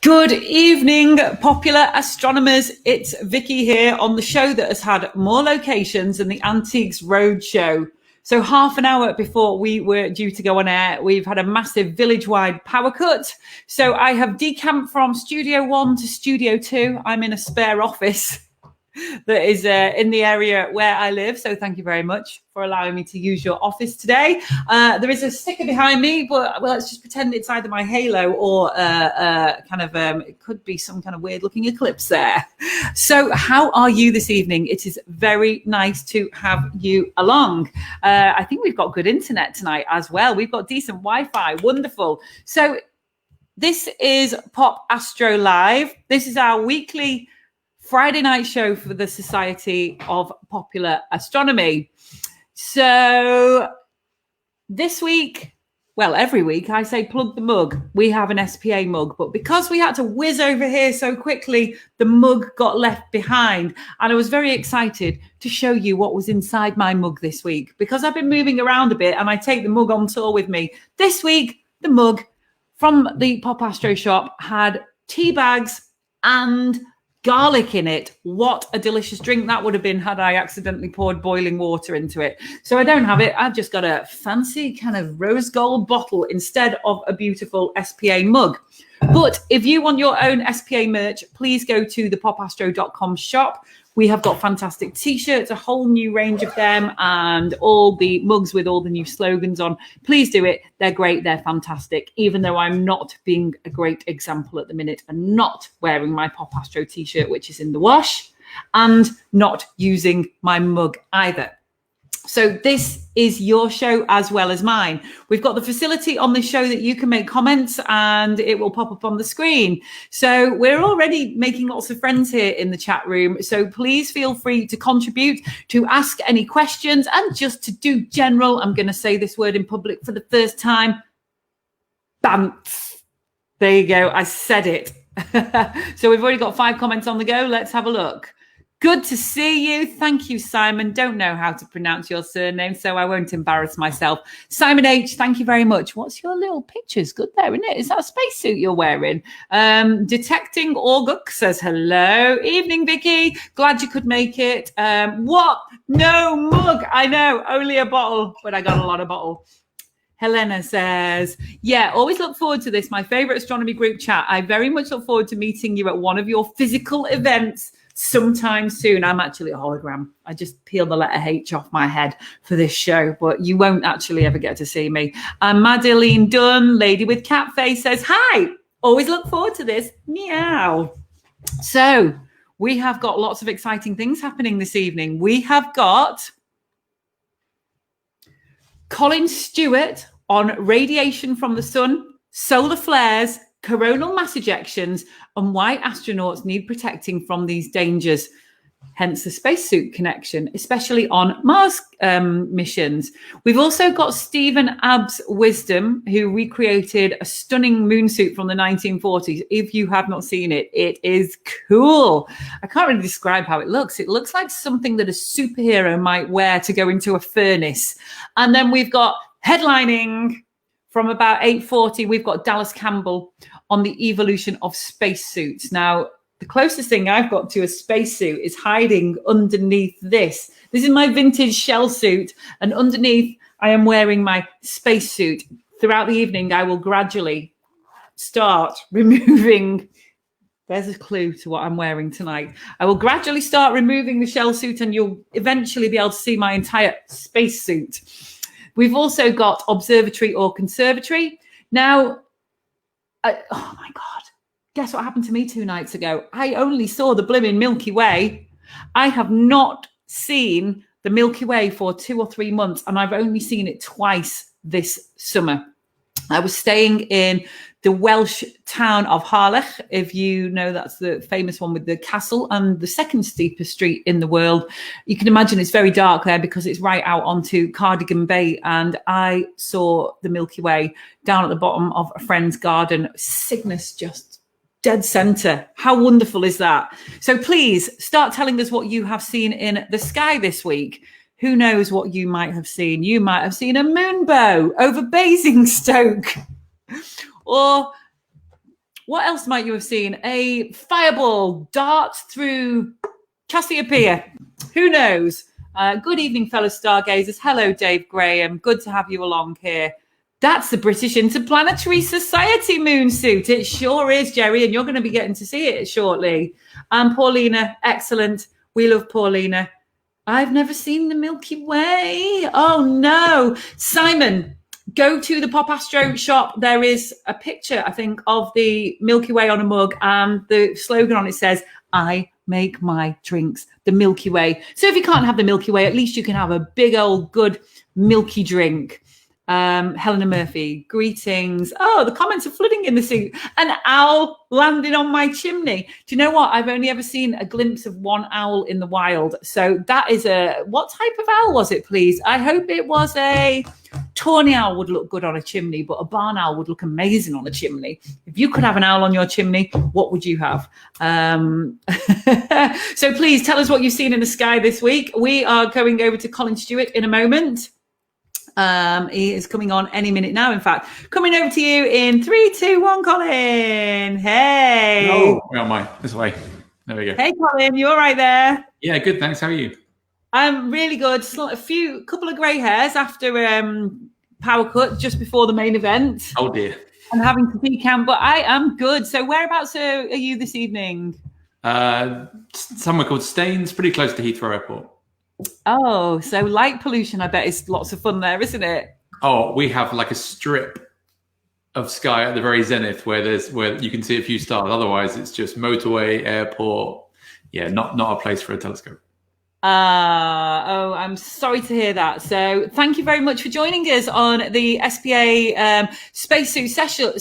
Good evening, popular astronomers. It's Vicky here on the show that has had more locations than the Antiques Roadshow. So half an hour before we were due to go on air, we've had a massive village-wide power cut. So I have decamped from Studio 1 to Studio 2. I'm in a spare office that is in the area where I live. So thank you very much for allowing me to use your office today. There is a sticker behind me, but well, let's just pretend it's either my halo or it could be some kind of weird looking eclipse there. So how are you this evening? It is very nice to have you along. I think we've got good internet tonight as well. We've got decent Wi-Fi. Wonderful. So this is Popastr Live. This is our weekly Friday night show for the Society of Popular Astronomy. So this week, well, every week I say plug the mug. We have an SPA mug, but because we had to whiz over here so quickly, the mug got left behind. And I was very excited to show you what was inside my mug this week, because I've been moving around a bit and I take the mug on tour with me. This week, the mug from the Popastr shop had tea bags and garlic in it. What a delicious drink that would have been had I accidentally poured boiling water into it. So I don't have it. I've just got a fancy kind of rose gold bottle instead of a beautiful SPA mug. But if you want your own SPA merch, please go to the popastro.com shop. We have got fantastic t-shirts, a whole new range of them, and all the mugs with all the new slogans on. Please do it. They're great. They're fantastic. Even though I'm not being a great example at the minute and not wearing my Popastro t-shirt, which is in the wash, and not using my mug either. So this is your show as well as mine. We've got the facility on the show that you can make comments and it will pop up on the screen. So we're already making lots of friends here in the chat room. So please feel free to contribute, to ask any questions, and just to do general, I'm going to say this word in public for the first time, bants. There you go. I said it. So we've already got 5 comments on the go. Let's have a look. Good to see you. Thank you, Simon. Don't know how to pronounce your surname, so I won't embarrass myself. Simon H, thank you very much. What's your little pictures? Good there, isn't it? Is that a spacesuit you're wearing? Detecting Auguk says hello. Evening, Vicky. Glad you could make it. What? No mug. I know. Only a bottle, but I got a lot of bottle. Helena says, yeah, always look forward to this. My favorite astronomy group chat. I very much look forward to meeting you at one of your physical events sometime soon. I'm actually a hologram. I just peel the letter H off my head for this show, but you won't actually ever get to see me. Madeline Dunn, lady with cat face, says, hi, always look forward to this. Meow. So we have got lots of exciting things happening this evening. We have got Colin Stuart on radiation from the sun, solar flares, coronal mass ejections, and why astronauts need protecting from these dangers. Hence the spacesuit connection, especially on Mars missions. We've also got Stephen Abbs Wisdom, who recreated a stunning moon suit from the 1940s. If you have not seen it, it is cool. I can't really describe how it looks. It looks like something that a superhero might wear to go into a furnace. And then we've got headlining from about 8:40, we've got Dallas Campbell on the evolution of spacesuits. Now, the closest thing I've got to a spacesuit is hiding underneath this. This is my vintage shell suit, and underneath I am wearing my spacesuit. Throughout the evening, I will gradually start removing. There's a clue to what I'm wearing tonight. I will gradually start removing the shell suit, and you'll eventually be able to see my entire spacesuit. We've also got observatory or conservatory. Now, oh my God, guess what happened to me 2 nights ago? I only saw the blimmin' Milky Way. I have not seen the Milky Way for 2 or 3 months, and I've only seen it twice this summer. I was staying in the Welsh town of Harlech. If you know, that's the famous one with the castle and the second steepest street in the world. You can imagine it's very dark there because it's right out onto Cardigan Bay. And I saw the Milky Way down at the bottom of a friend's garden. Cygnus just dead center. How wonderful is that? So please start telling us what you have seen in the sky this week. Who knows what you might have seen? You might have seen a moonbow over Basingstoke. Or What else might you have seen? A fireball darts through Cassiopeia. Who knows? Good evening, fellow stargazers. Hello, Dave Graham. Good to have you along here. That's the British Interplanetary Society moon suit. It sure is, Jerry, and you're going to be getting to see it shortly. And Paulina, excellent. We love Paulina. I've never seen the Milky Way. Oh, no. Simon, go to the Popastr shop. There is a picture, I think, of the Milky Way on a mug, and the slogan on it says, I make my drinks the Milky Way. So if you can't have the Milky Way, at least you can have a big old good milky drink. Helena Murphy, greetings. Oh, the comments are flooding in the sea. An owl landing on my chimney. Do you know what? I've only ever seen a glimpse of one owl in the wild. So that is what type of owl was it, please? I hope it was a tawny owl. Would look good on a chimney, but a barn owl would look amazing on a chimney. If you could have an owl on your chimney, what would you have? So please tell us what you've seen in the sky this week. We are going over to Colin Stuart in a moment. He is coming on any minute now. In fact, coming over to you in 3, 2, 1, Colin. Hey. Oh, where am I? This way. There we go. Hey, Colin, you all right there? Yeah, good. Thanks. How are you? I'm really good. Couple of grey hairs after power cut just before the main event. Oh dear. I'm having to decamp, but I am good. So whereabouts are you this evening? Somewhere called Staines, pretty close to Heathrow Airport. Oh, so light pollution, I bet, is lots of fun there, isn't it? Oh, we have like a strip of sky at the very zenith where you can see a few stars. Otherwise, it's just motorway, airport. Yeah, not a place for a telescope. I'm sorry to hear that. So thank you very much for joining us on the SPA spacesuit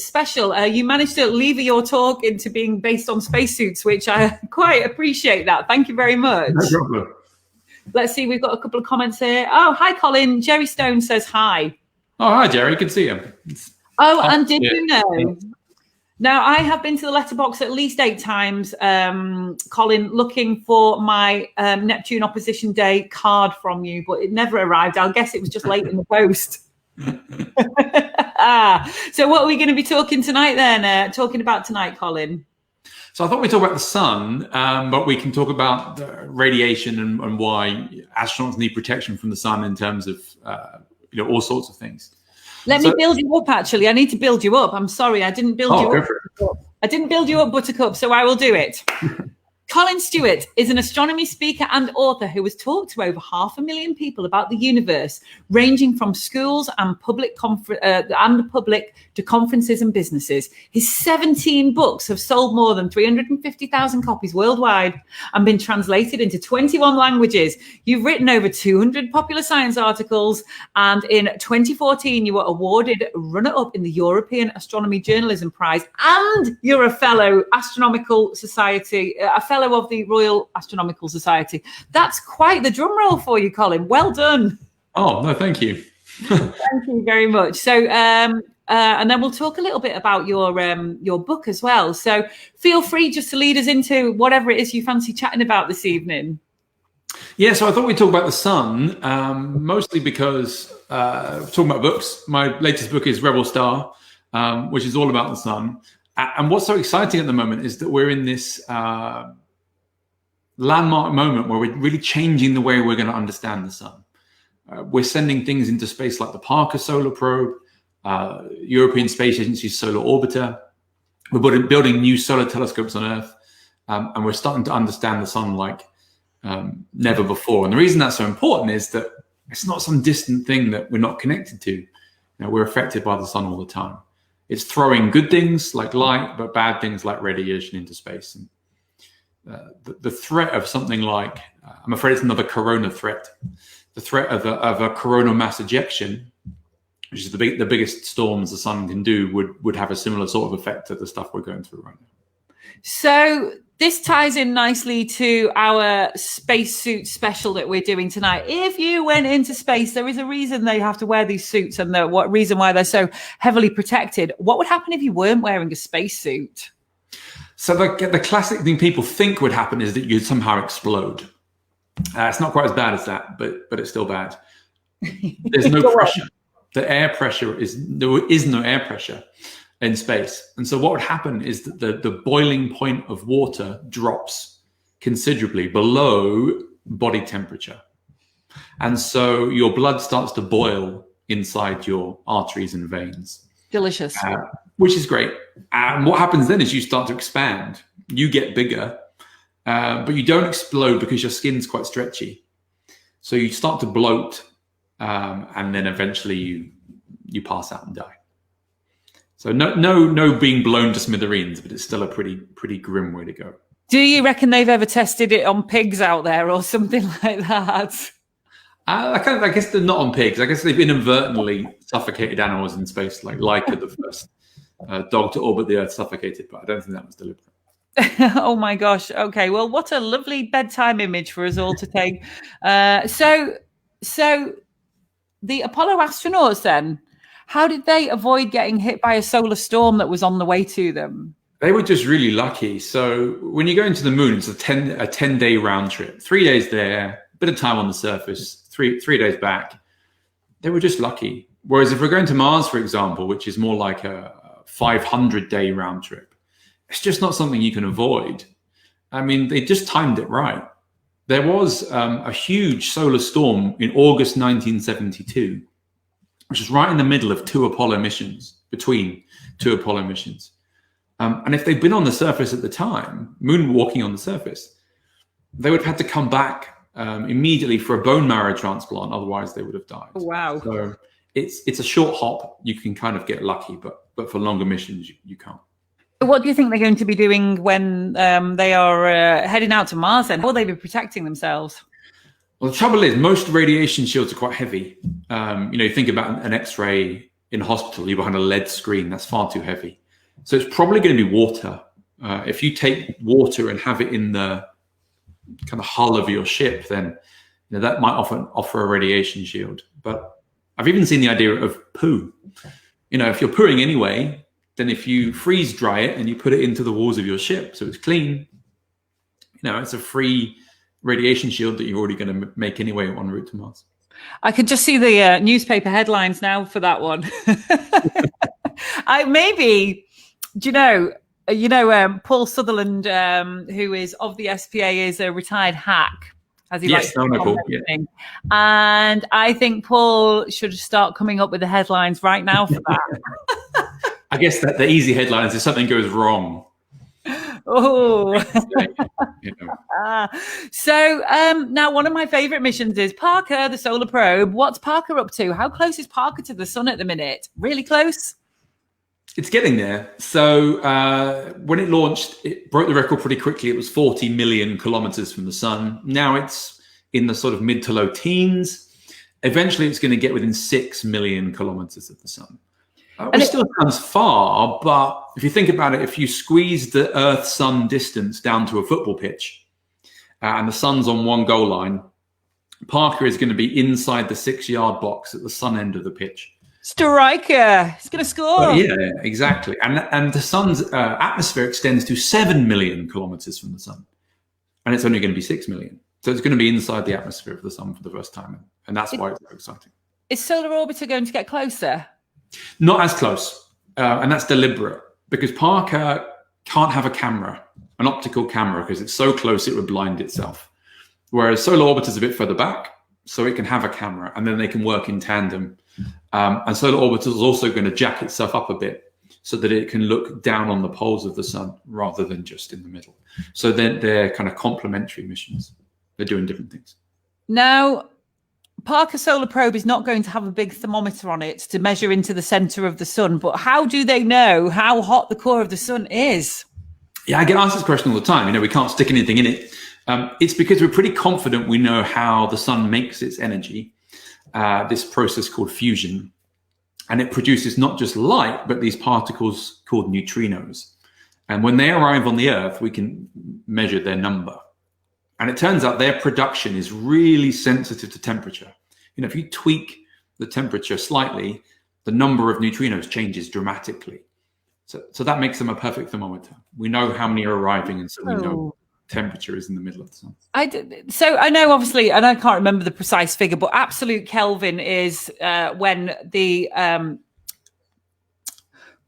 special. You managed to lever your talk into being based on spacesuits, which I quite appreciate that. Thank you very much. No problem. Let's see, we've got a couple of comments here. Oh, hi, Colin. Jerry Stone says hi. Oh, hi, Jerry. Good to see you. And did you know? Now, I have been to the letterbox at least 8 times, Colin, looking for my Neptune Opposition Day card from you, but it never arrived. I'll guess it was just late in the post. So what are we going to be talking about tonight, Colin? So I thought we'd talk about the sun, but we can talk about radiation and why astronauts need protection from the sun in terms of all sorts of things. Let me build you up, actually. I need to build you up. I'm sorry, I didn't build you up. I didn't build you up, Buttercup, so I will do it. Colin Stuart is an astronomy speaker and author who has talked to over 500,000 people about the universe, ranging from schools and public to conferences and businesses. His 17 books have sold more than 350,000 copies worldwide and been translated into 21 languages. You've written over 200 popular science articles, and in 2014 you were awarded runner-up in the European Astronomy Journalism Prize, and you're a fellow Astronomical Society, a fellow of the Royal Astronomical Society. That's quite the drum roll for you, Colin. Well done. Oh, no, thank you. Thank you very much. So, and then we'll talk a little bit about your book as well. So feel free just to lead us into whatever it is you fancy chatting about this evening. Yeah, so I thought we'd talk about the sun, mostly because talking about books. My latest book is Rebel Star, which is all about the sun. And what's so exciting at the moment is that we're in this landmark moment where we're really changing the way we're going to understand the sun. We're sending things into space like the Parker Solar Probe, European Space Agency's Solar Orbiter. We're building new solar telescopes on Earth, and we're starting to understand the sun like never before. And the reason that's so important is that it's not some distant thing that we're not connected to. We're affected by the sun all the time. It's throwing good things like light, but bad things like radiation into space. And the threat of something like, I'm afraid it's another corona threat, the threat of a coronal mass ejection, which is the biggest storms the sun can do, would have a similar sort of effect to the stuff we're going through right now. So this ties in nicely to our spacesuit special that we're doing tonight. If you went into space, there is a reason they have to wear these suits, and what reason why they're so heavily protected. What would happen if you weren't wearing a spacesuit? So the classic thing people think would happen is that you'd somehow explode. It's not quite as bad as that, but it's still bad. There's no pressure. The air pressure there is no air pressure. in space. And so what would happen is that the boiling point of water drops considerably below body temperature. And so your blood starts to boil inside your arteries and veins. Delicious. Which is great. And what happens then is you start to expand. You get bigger, but you don't explode because your skin's quite stretchy. So you start to bloat, and then eventually you pass out and die. So no being blown to smithereens, but it's still a pretty grim way to go. Do you reckon they've ever tested it on pigs out there or something like that? I guess they're not on pigs. I guess they've inadvertently suffocated animals in space, like Laika, the first dog to orbit the Earth, suffocated, but I don't think that was deliberate. Oh my gosh. Okay. Well, what a lovely bedtime image for us all to take. So the Apollo astronauts then, how did they avoid getting hit by a solar storm that was on the way to them? They were just really lucky. So when you go into the moon, it's a 10-day round trip, 3 days there, bit of time on the surface, three days back. They were just lucky. Whereas if we're going to Mars, for example, which is more like a 500-day round trip, it's just not something you can avoid. I mean, they just timed it right. There was a huge solar storm in August 1972, which was right in the middle of between two Apollo missions. And if they'd been on the surface at the time, moonwalking on the surface, they would have had to come back immediately for a bone marrow transplant. Otherwise, they would have died. Wow. So it's a short hop. You can kind of get lucky, but for longer missions, you can't. What do you think they're going to be doing when they are heading out to Mars then? How will they be protecting themselves? Well, the trouble is most radiation shields are quite heavy. You think about an X-ray in a hospital, you're behind a lead screen. That's far too heavy. So it's probably going to be water. If you take water and have it in the kind of hull of your ship, then that might offer a radiation shield. But I've even seen the idea of poo. If you're pooing anyway, then if you freeze dry it and you put it into the walls of your ship so it's clean, it's a free radiation shield that you're already going to make anyway en route to Mars. I could just see the newspaper headlines now for that one. Paul Sutherland, who is of the SPA, is a retired hack, as he likes to call everything. And I think Paul should start coming up with the headlines right now for that. I guess that the easy headline is if something goes wrong. Oh. So now one of my favorite missions is Parker, the solar probe. What's Parker up to? How close is Parker to the sun at the minute? Really close? It's getting there. So when it launched, it broke the record pretty quickly. It was 40 million kilometers from the sun. Now it's in the sort of mid to low teens. Eventually, it's going to get within 6 million kilometers of the sun. Which still sounds far, but if you think about it, if you squeeze the Earth-Sun distance down to a football pitch and the sun's on one goal line, Parker is going to be inside the 6-yard box at the sun end of the pitch. Striker, he's going to score. Yeah, exactly. And the sun's atmosphere extends to 7 million kilometers from the sun, and it's only going to be 6 million. So it's going to be inside the atmosphere of the sun for the first time, and that's why it's so exciting. Is Solar Orbiter going to get closer? Not as close, and that's deliberate, because Parker can't have an optical camera, because it's so close it would blind itself. Whereas Solar Orbiter is a bit further back, so it can have a camera, and then they can work in tandem. And Solar Orbiter is also going to jack itself up a bit so that it can look down on the poles of the sun rather than just in the middle. So they're kind of complementary missions. They're doing different things. Now, Parker Solar Probe is not going to have a big thermometer on it to measure into the center of the sun, but how do they know how hot the core of the sun is? Yeah, I get asked this question all the time. We can't stick anything in it. It's because we're pretty confident we know how the sun makes its energy, this process called fusion. And it produces not just light, but these particles called neutrinos. And when they arrive on the Earth, we can measure their number. And it turns out their production is really sensitive to temperature. If you tweak the temperature slightly, the number of neutrinos changes dramatically. So that makes them a perfect thermometer. We know how many are arriving, and so we know temperature is in the middle of the sun. So I know, obviously, and I can't remember the precise figure, but absolute Kelvin is when the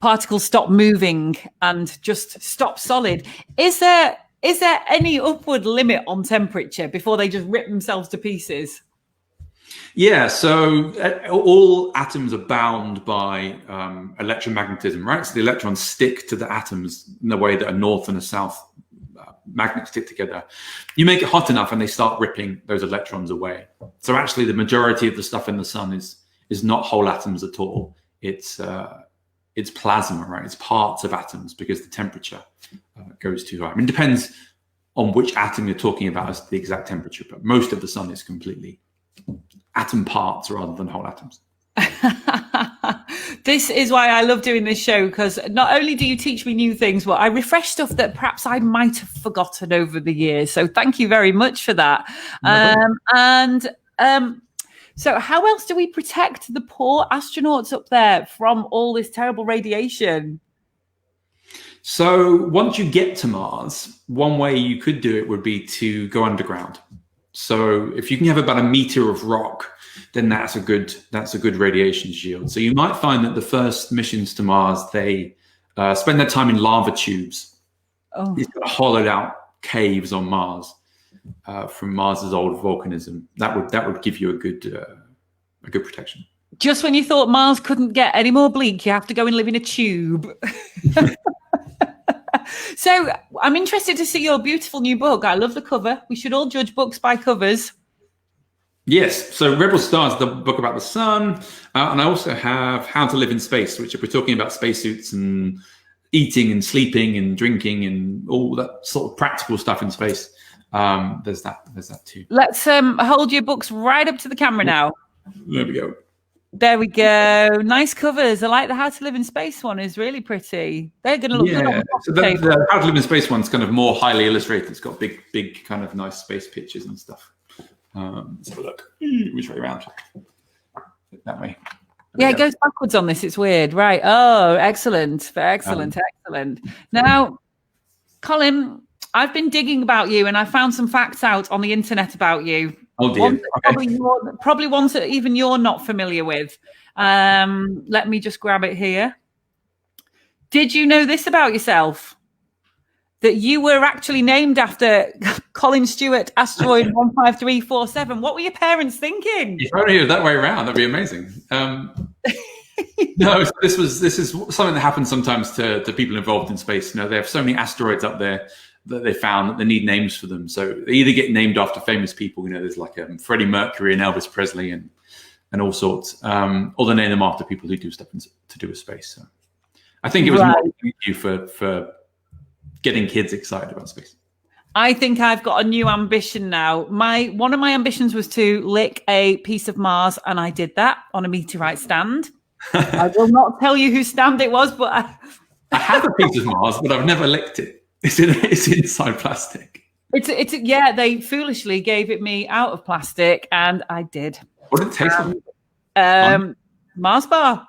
particles stop moving and just stop solid. Is there any upward limit on temperature before they just rip themselves to pieces? Yeah, so all atoms are bound by electromagnetism, right? So the electrons stick to the atoms in the way that a north and a south magnet stick together. You make it hot enough and they start ripping those electrons away. So actually the majority of the stuff in the sun is not whole atoms at all. It's plasma, right? It's parts of atoms because the temperature goes too high. I mean, it depends on which atom you're talking about as the exact temperature, but most of the sun is completely atom parts rather than whole atoms. This is why I love doing this show, because not only do you teach me new things, but I refresh stuff that perhaps I might have forgotten over the years. So thank you very much for that. So how else do we protect the poor astronauts up there from all this terrible radiation? So once you get to Mars, one way you could do it would be to go underground. So if you can have about a meter of rock, then that's a good radiation shield. So you might find that the first missions to Mars, they spend their time in lava tubes. Oh. These hollowed out caves on Mars from Mars's old volcanism. That would give you a good protection. Just when you thought Mars couldn't get any more bleak, you have to go and live in a tube. So I'm interested to see your beautiful new book. I love the cover. We should all judge books by covers. Yes. So Rebel Star is the book about the sun. And I also have How to Live in Space, which if we're talking about spacesuits and eating and sleeping and drinking and all that sort of practical stuff in space, there's that too. Let's hold your books right up to the camera now. There we go. There we go. Nice covers. I like the How to Live in Space one. Is really pretty. They're going to look good on the so the How to Live in Space one's kind of more highly illustrated. It's got big kind of nice space pictures and stuff. Let's have a look. Which way around? That way. It goes backwards on this. It's weird. Right. Oh, excellent. Excellent. Now, Colin, I've been digging about you and I found some facts out on the internet about you. Oh dear. Probably ones that even you're not familiar with. Let me just grab it here. Did you know this about yourself? That you were actually named after Colin Stuart, asteroid 15347. What were your parents thinking? If only it was that way around, that'd be amazing. No, this is something that happens sometimes to people involved in space. You know, they have so many asteroids up there that they found that they need names for them. So they either get named after famous people. You know, there's like Freddie Mercury and Elvis Presley and all sorts, or they name them after people who do stuff to do with space. So I think it was more thank you for getting kids excited about space. I think I've got a new ambition now. One of my ambitions was to lick a piece of Mars, and I did that on a meteorite stand. I will not tell you whose stand it was, but I have a piece of Mars, but I've never licked it. It's inside plastic. They foolishly gave it me out of plastic, and I did. What did it taste like? Mars bar.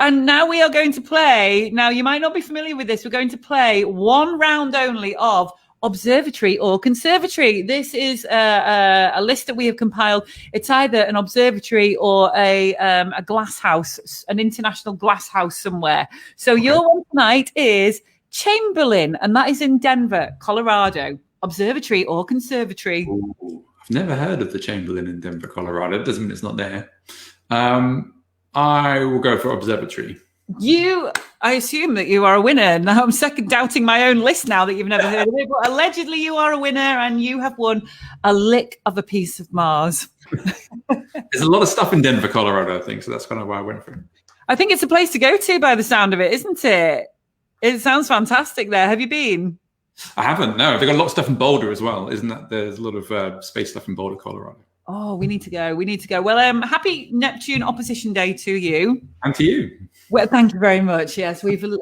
And now we are going to play. Now, you might not be familiar with this. We're going to play one round only of observatory or conservatory. This is a list that we have compiled. It's either an observatory or a glass house, an international glass house somewhere. So your one tonight is Chamberlain, and that is in Denver, Colorado. Observatory or conservatory? Ooh, I've never heard of the Chamberlain in Denver, Colorado. It doesn't mean it's not there. I will go for observatory. I assume that you are a winner. Now I'm second doubting my own list now that you've never heard of it, but allegedly you are a winner and you have won a lick of a piece of Mars. There's a lot of stuff in Denver, Colorado, I think, so that's kind of why I went for it. I think it's a place to go to by the sound of it, isn't it? It sounds fantastic there. Have you been? I haven't, no. They've got a lot of stuff in Boulder as well, isn't that? There's a lot of space stuff in Boulder, Colorado. Oh, we need to go. Well, happy Neptune Opposition Day to you. And to you. Well, thank you very much. Yes, we've made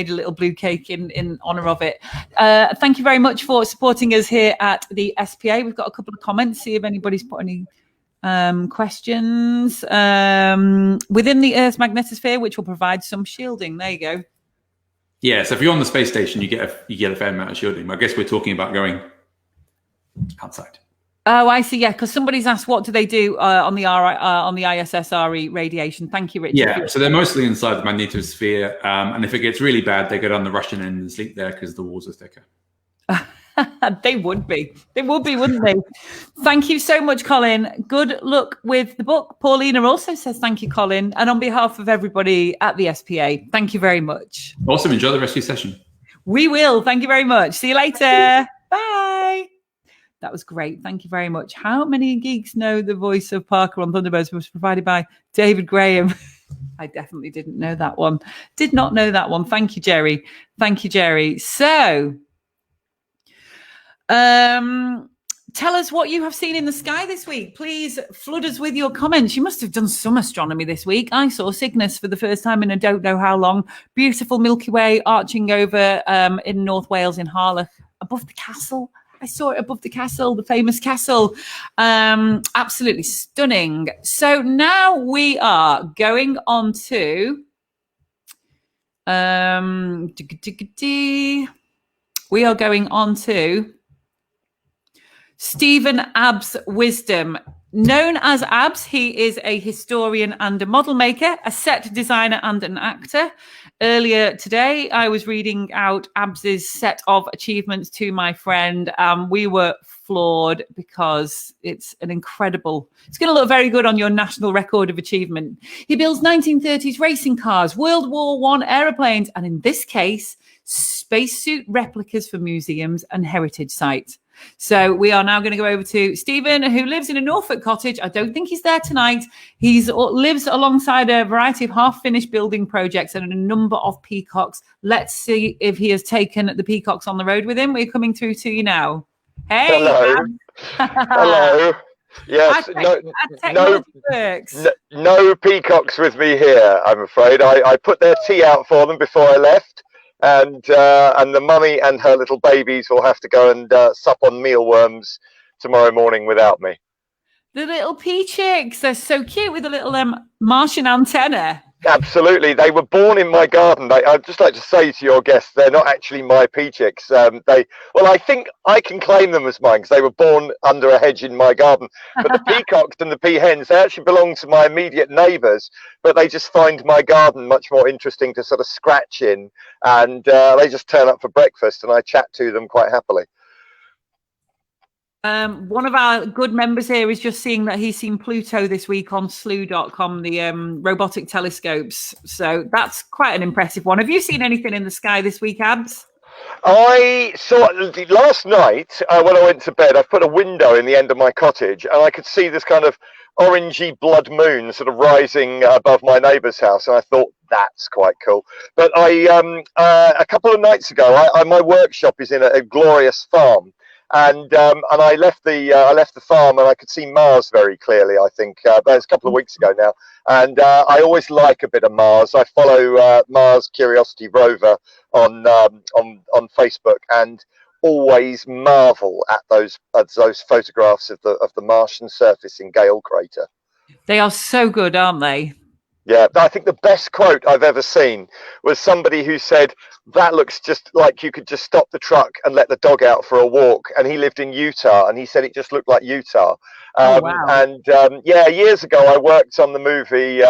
a little blue cake in honor of it. Thank you very much for supporting us here at the SPA. We've got a couple of comments. See if anybody's put any questions. Within the Earth's magnetosphere, which will provide some shielding. There you go. Yeah. So if you're on the space station, you get a fair amount of shielding. I guess we're talking about going outside. Oh, I see. Yeah, because somebody's asked, what do they do on the ISSRE radiation? Thank you, Richard. Yeah, so they're mostly inside the magnetosphere, and if it gets really bad, they go down the Russian end and sleep there because the walls are thicker. They would be, wouldn't they? Thank you so much, Colin. Good luck with the book. Paulina also says thank you, Colin, and on behalf of everybody at the SPA, thank you very much. Awesome. Enjoy the rest of your session. We will. Thank you very much. See you later. Bye. That was great. Thank you very much. How many geeks know the voice of Parker on Thunderbirds was provided by David Graham? I definitely didn't know that one. Did not know that one. Thank you, Jerry. Thank you, Jerry. So, tell us what you have seen in the sky this week. Please flood us with your comments. You must have done some astronomy this week. I saw Cygnus for the first time in I don't know how long. Beautiful Milky Way arching over in North Wales in Harlech above the castle. I saw it above the castle, the famous castle. Absolutely stunning. So now we are going on to Stephen Abbs Wisdom. Known as Abbs, he is a historian and a model maker, a set designer and an actor. Earlier today, I was reading out Abbs's set of achievements to my friend. We were floored because it's going to look very good on your national record of achievement. He builds 1930s racing cars, World War I aeroplanes, and in this case, spacesuit replicas for museums and heritage sites. So we are now going to go over to Stephen, who lives in a Norfolk cottage. I don't think he's there tonight. He lives alongside a variety of half-finished building projects and a number of peacocks. Let's see if he has taken the peacocks on the road with him. We're coming through to you now. Hey. Hello. Hello. Yes. No peacocks with me here, I'm afraid. I put their tea out for them before I left. And the mummy and her little babies will have to go and sup on mealworms tomorrow morning without me. The little pea chicks, they're so cute with a little Martian antenna. Absolutely. They were born in my garden. I'd just like to say to your guests, they're not actually my pea chicks. I think I can claim them as mine because they were born under a hedge in my garden. But the peacocks and the peahens, they actually belong to my immediate neighbours, but they just find my garden much more interesting to sort of scratch in. And they just turn up for breakfast and I chat to them quite happily. One of our good members here is just seeing that he's seen Pluto this week on slew.com, the robotic telescopes. So that's quite an impressive one. Have you seen anything in the sky this week, Abs? I saw last night when I went to bed, I put a window in the end of my cottage and I could see this kind of orangey blood moon sort of rising above my neighbour's house. And I thought, that's quite cool. But a couple of nights ago, my workshop is in a glorious farm. And I left the farm and I could see Mars very clearly. I think but it was a couple of weeks ago now. And I always like a bit of Mars. I follow Mars Curiosity rover on Facebook and always marvel at those photographs of the Martian surface in Gale Crater. They are so good, aren't they? Yeah, I think the best quote I've ever seen was somebody who said, that looks just like you could just stop the truck and let the dog out for a walk. And he lived in Utah and he said it just looked like Utah. Wow. And years ago, I worked on the movie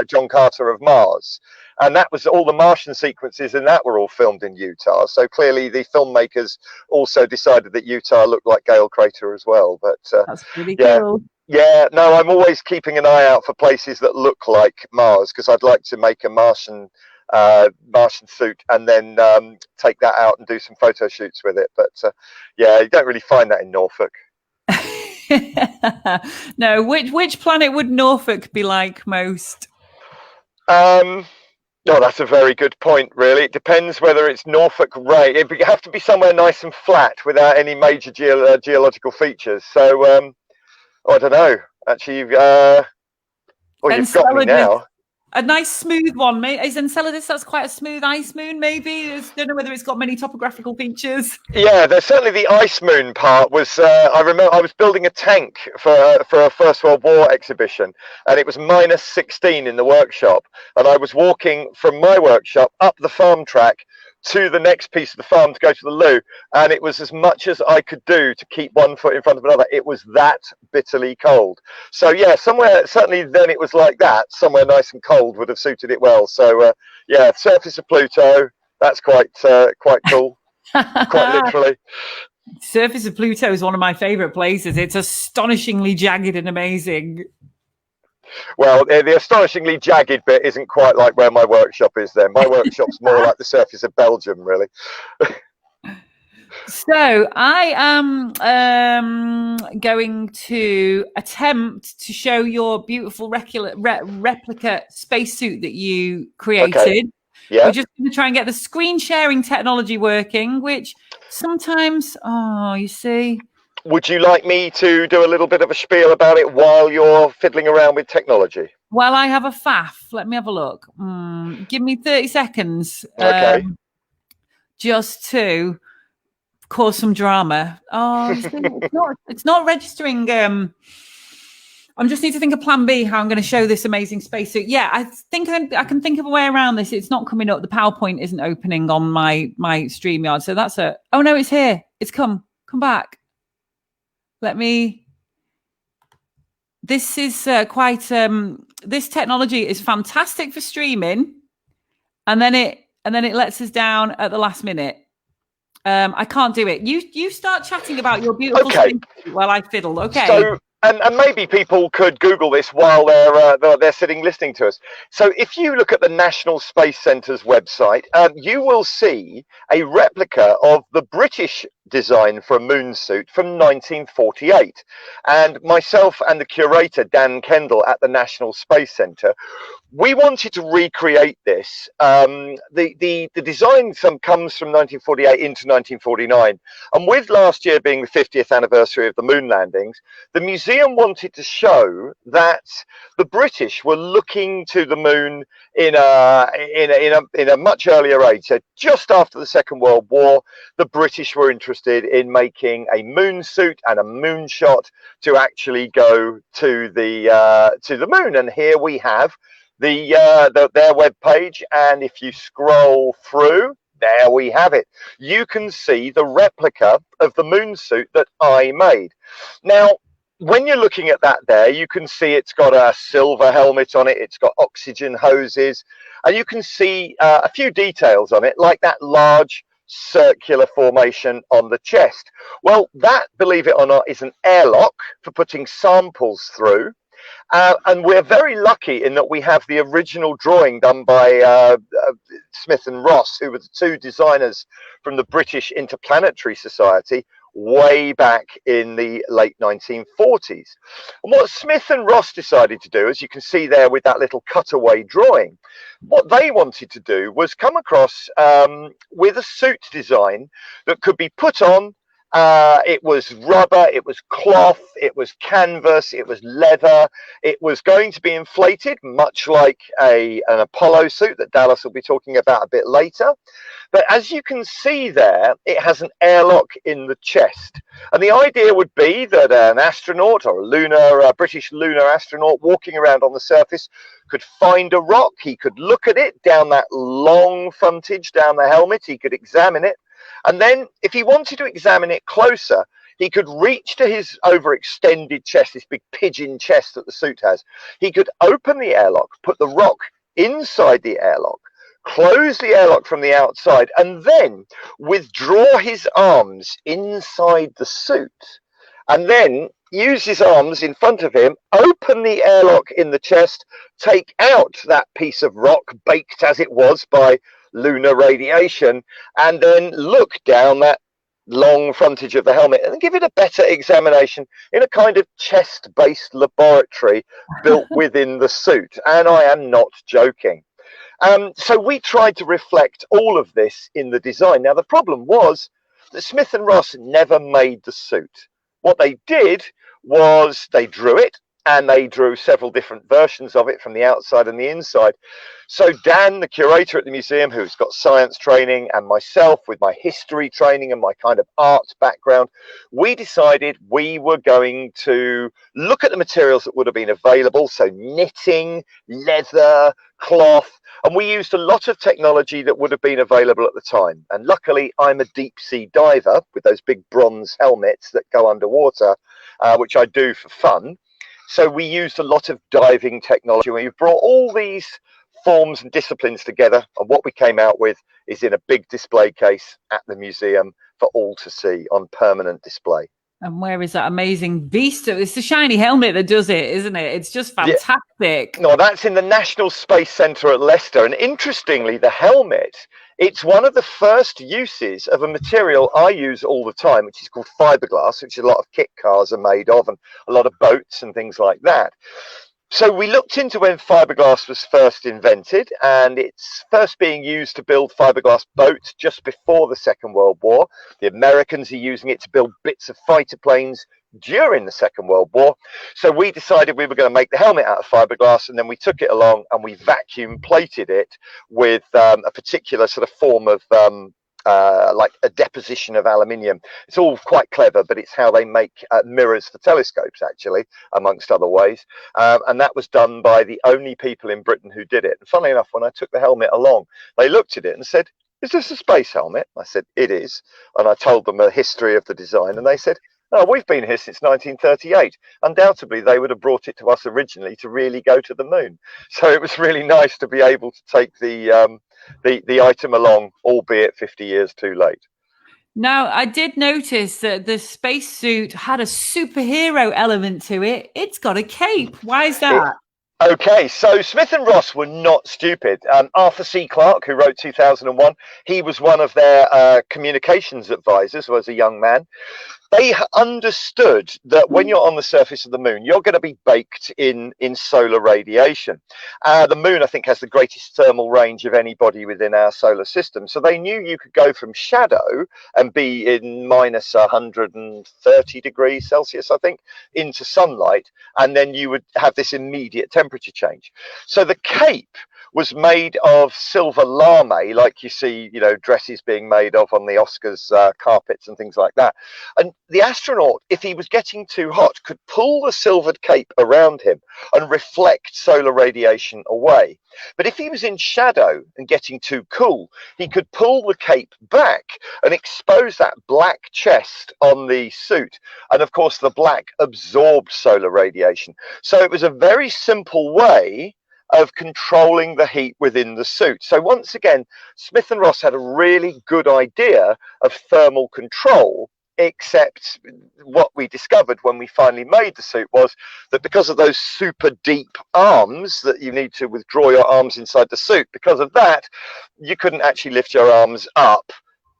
John Carter of Mars. And that was all the Martian sequences and that were all filmed in Utah. So clearly the filmmakers also decided that Utah looked like Gale Crater as well. But that's pretty cool. Yeah, no, I'm always keeping an eye out for places that look like Mars because I'd like to make a Martian suit and then take that out and do some photo shoots with it. But you don't really find that in Norfolk. No, which planet would Norfolk be like most? No, that's a very good point, really. It depends whether it's Norfolk Ray. It would have to be somewhere nice and flat without any major geological features. So, I don't know. Actually, you've got me now. A nice smooth one, mate. Is Enceladus? That's quite a smooth ice moon, maybe. I don't know whether it's got many topographical features. Yeah, there's certainly the ice moon part. Was I remember I was building a tank for a First World War exhibition, and it was -16 in the workshop, and I was walking from my workshop up the farm track to the next piece of the farm to go to the loo, and it was as much as I could do to keep one foot in front of another. It was that bitterly cold. So yeah, somewhere, certainly then it was like that, somewhere nice and cold would have suited it well. So yeah, surface of Pluto, that's quite cool, quite literally. Surface of Pluto is one of my favorite places. It's astonishingly jagged and amazing. Well, the astonishingly jagged bit isn't quite like where my workshop is then. My workshop's more like the surface of Belgium, really. So I am going to attempt to show your beautiful replica spacesuit that you created. Okay. Yeah. We're just going to try and get the screen sharing technology working, which sometimes, you see. Would you like me to do a little bit of a spiel about it while you're fiddling around with technology? Well, I have a faff. Let me have a look. Give me 30 seconds. Okay. Just to cause some drama. Oh, it's not registering. I just need to think of plan B, how I'm going to show this amazing spacesuit. Yeah, I think I can think of a way around this. It's not coming up. The PowerPoint isn't opening on my StreamYard. So that's oh no, it's here. It's come back. This is quite, this technology is fantastic for streaming. And then it lets us down at the last minute. I can't do it. You start chatting about your beautiful spacesuit while I fiddle. Okay. So, and maybe people could Google this while they're sitting listening to us. So if you look at the National Space Centre's website, you will see a replica of the British design for a moon suit from 1948. And myself and the curator, Dan Kendall, at the National Space Centre, we wanted to recreate this. The design comes from 1948 into 1949. And with last year being the 50th anniversary of the moon landings, the museum wanted to show that the British were looking to the moon in a much earlier age. So just after the Second World War, the British were interested in making a moon suit and a moonshot to actually go to the moon. And here we have their web page, and if you scroll through, there we have it. You can see the replica of the moon suit that I made. Now, when you're looking at that there, you can see it's got a silver helmet on it, it's got oxygen hoses, and you can see a few details on it, like that large circular formation on the chest. Well, that, believe it or not, is an airlock for putting samples through. And we're very lucky in that we have the original drawing done by Smith and Ross, who were the two designers from the British Interplanetary Society way back in the late 1940s. And what Smith and Ross decided to do, as you can see there with that little cutaway drawing, what they wanted to do was come across with a suit design that could be put on. It was rubber, it was cloth, it was canvas, it was leather. It was going to be inflated, much like an Apollo suit that Dallas will be talking about a bit later. But as you can see there, it has an airlock in the chest. And the idea would be that an astronaut or a British lunar astronaut walking around on the surface could find a rock. He could look at it down that long frontage, down the helmet. He could examine it. And then if he wanted to examine it closer, he could reach to his overextended chest, this big pigeon chest that the suit has. He could open the airlock, put the rock inside the airlock, close the airlock from the outside, and then withdraw his arms inside the suit. And then use his arms in front of him, open the airlock in the chest, take out that piece of rock, baked as it was by lunar radiation, and then look down that long frontage of the helmet and give it a better examination in a kind of chest-based laboratory built within the suit. And I am not joking. So we tried to reflect all of this in the design. Now, the problem was that Smith and Ross never made the suit. What they did was they drew it, and they drew several different versions of it from the outside and the inside. So Dan, the curator at the museum, who's got science training, and myself with my history training and my kind of art background, we decided we were going to look at the materials that would have been available. So knitting, leather, cloth, and we used a lot of technology that would have been available at the time. And luckily, I'm a deep sea diver with those big bronze helmets that go underwater, which I do for fun. So we used a lot of diving technology. We've brought all these forms and disciplines together, and what we came out with is in a big display case at the museum for all to see on permanent display. And where is that amazing beast? It's the shiny helmet that does it, isn't it? It's just fantastic. Yeah. No, that's in the National Space Centre at Leicester. And interestingly, the helmet, it's one of the first uses of a material I use all the time, which is called fiberglass, which a lot of kit cars are made of, and a lot of boats and things like that. So we looked into when fiberglass was first invented, and it's first being used to build fiberglass boats just before the Second World War. The Americans are using it to build bits of fighter planes during the Second World War. So we decided we were going to make the helmet out of fiberglass, and then we took it along and we vacuum plated it with a particular sort of form of like a deposition of aluminium. It's all quite clever, but it's how they make mirrors for telescopes, actually, amongst other ways. And that was done by the only people in Britain who did it. And funnily enough, when I took the helmet along, they looked at it and said, "Is this a space helmet?" I said, "It is." And I told them a history of the design, and they said, "Oh, we've been here since 1938. Undoubtedly, they would have brought it to us originally to really go to the moon. So it was really nice to be able to take the item along, albeit 50 years too late. Now, I did notice that the spacesuit had a superhero element to it. It's got a cape. Why is that? Okay, so Smith and Ross were not stupid. Arthur C. Clarke, who wrote 2001, he was one of their communications advisors as a young man. They understood that when you're on the surface of the moon, you're going to be baked in solar radiation. The moon, I think, has the greatest thermal range of anybody within our solar system. So they knew you could go from shadow and be in minus 130 degrees Celsius, I think, into sunlight, and then you would have this immediate temperature change. So the cape was made of silver lame, like you see, you know, dresses being made of on the Oscars carpets and things like that. And the astronaut, if he was getting too hot, could pull the silvered cape around him and reflect solar radiation away. But if he was in shadow and getting too cool, he could pull the cape back and expose that black chest on the suit. And of course, the black absorbed solar radiation. So it was a very simple way of controlling the heat within the suit. So once again, Smith and Ross had a really good idea of thermal control, except what we discovered when we finally made the suit was that because of those super deep arms that you need to withdraw your arms inside the suit, because of that, you couldn't actually lift your arms up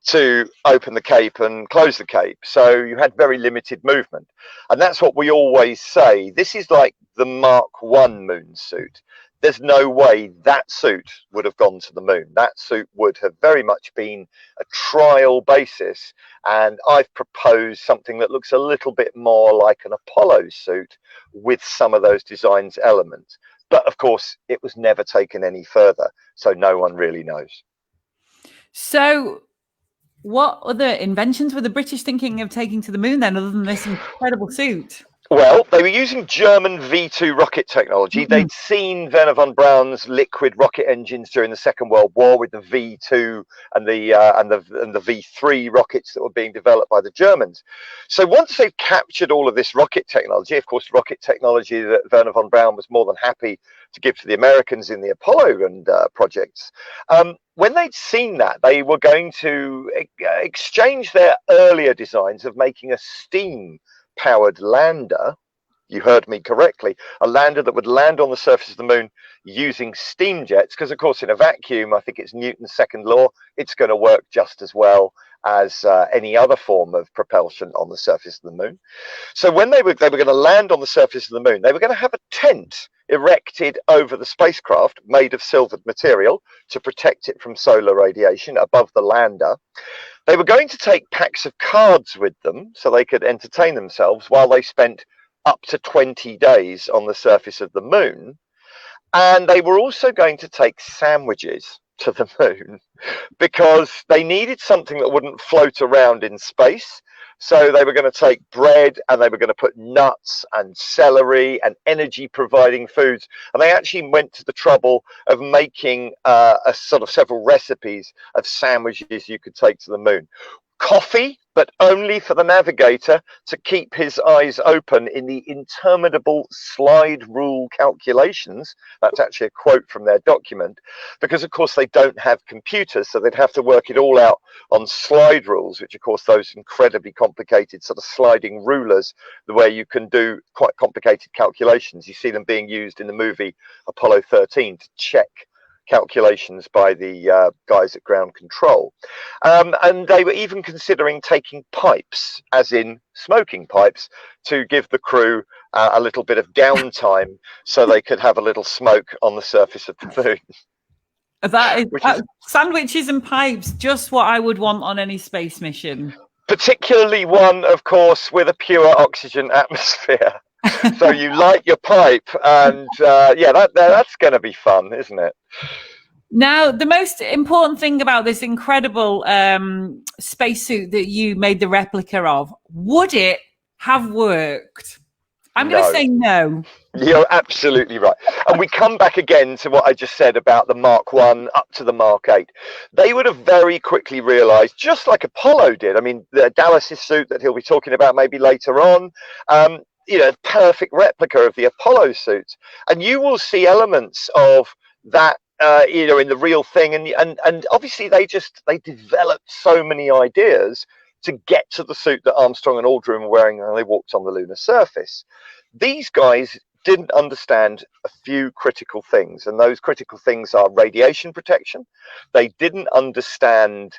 to open the cape and close the cape. So you had very limited movement. And that's what we always say. This is like the Mark I moon suit. There's no way that suit would have gone to the moon. That suit would have very much been a trial basis. And I've proposed something that looks a little bit more like an Apollo suit with some of those designs elements. But of course, it was never taken any further. So no one really knows. So what other inventions were the British thinking of taking to the moon then, other than this incredible suit? Well, they were using German V2 rocket technology. They'd seen Wernher von Braun's liquid rocket engines during the Second World War with the V2 and the V3 rockets that were being developed by the Germans. So once they've captured all of this rocket technology, of course, rocket technology that Wernher von Braun was more than happy to give to the Americans in the Apollo and projects. When they'd seen that, they were going to exchange their earlier designs of making a steam-powered lander. You heard me correctly, a lander that would land on the surface of the moon using steam jets, because of course in a vacuum, I think it's Newton's second law, it's going to work just as well as any other form of propulsion on the surface of the moon. So when they were going to land on the surface of the moon, they were going to have a tent erected over the spacecraft made of silvered material to protect it from solar radiation above the lander. They were going to take packs of cards with them so they could entertain themselves while they spent up to 20 days on the surface of the moon. And they were also going to take sandwiches. to the moon because they needed something that wouldn't float around in space. So they were going to take bread and they were going to put nuts and celery and energy providing foods. And they actually went to the trouble of making a sort of several recipes of sandwiches you could take to the moon. Coffee, but only for the navigator to keep his eyes open in the interminable slide rule calculations. That's actually a quote from their document, because of course they don't have computers, so they'd have to work it all out on slide rules, which of course those incredibly complicated sort of sliding rulers, the way you can do quite complicated calculations. You see them being used in the movie Apollo 13 to check calculations by the guys at ground control, and they were even considering taking pipes, as in smoking pipes, to give the crew a little bit of downtime so they could have a little smoke on the surface of the moon. That is sandwiches and pipes, just what I would want on any space mission. Particularly one, of course, with a pure oxygen atmosphere. So you light your pipe, and that's going to be fun, isn't it? Now, the most important thing about this incredible spacesuit that you made the replica of, would it have worked? I'm going to say no. You're absolutely right. And we come back again to what I just said about the Mark 1 up to the Mark 8. They would have very quickly realized, just like Apollo did. I mean, Dallas's suit that he'll be talking about maybe later on, perfect replica of the Apollo suit. And you will see elements of that, in the real thing. And obviously they developed so many ideas to get to the suit that Armstrong and Aldrin were wearing when they walked on the lunar surface. These guys didn't understand a few critical things, and those critical things are radiation protection. They didn't understand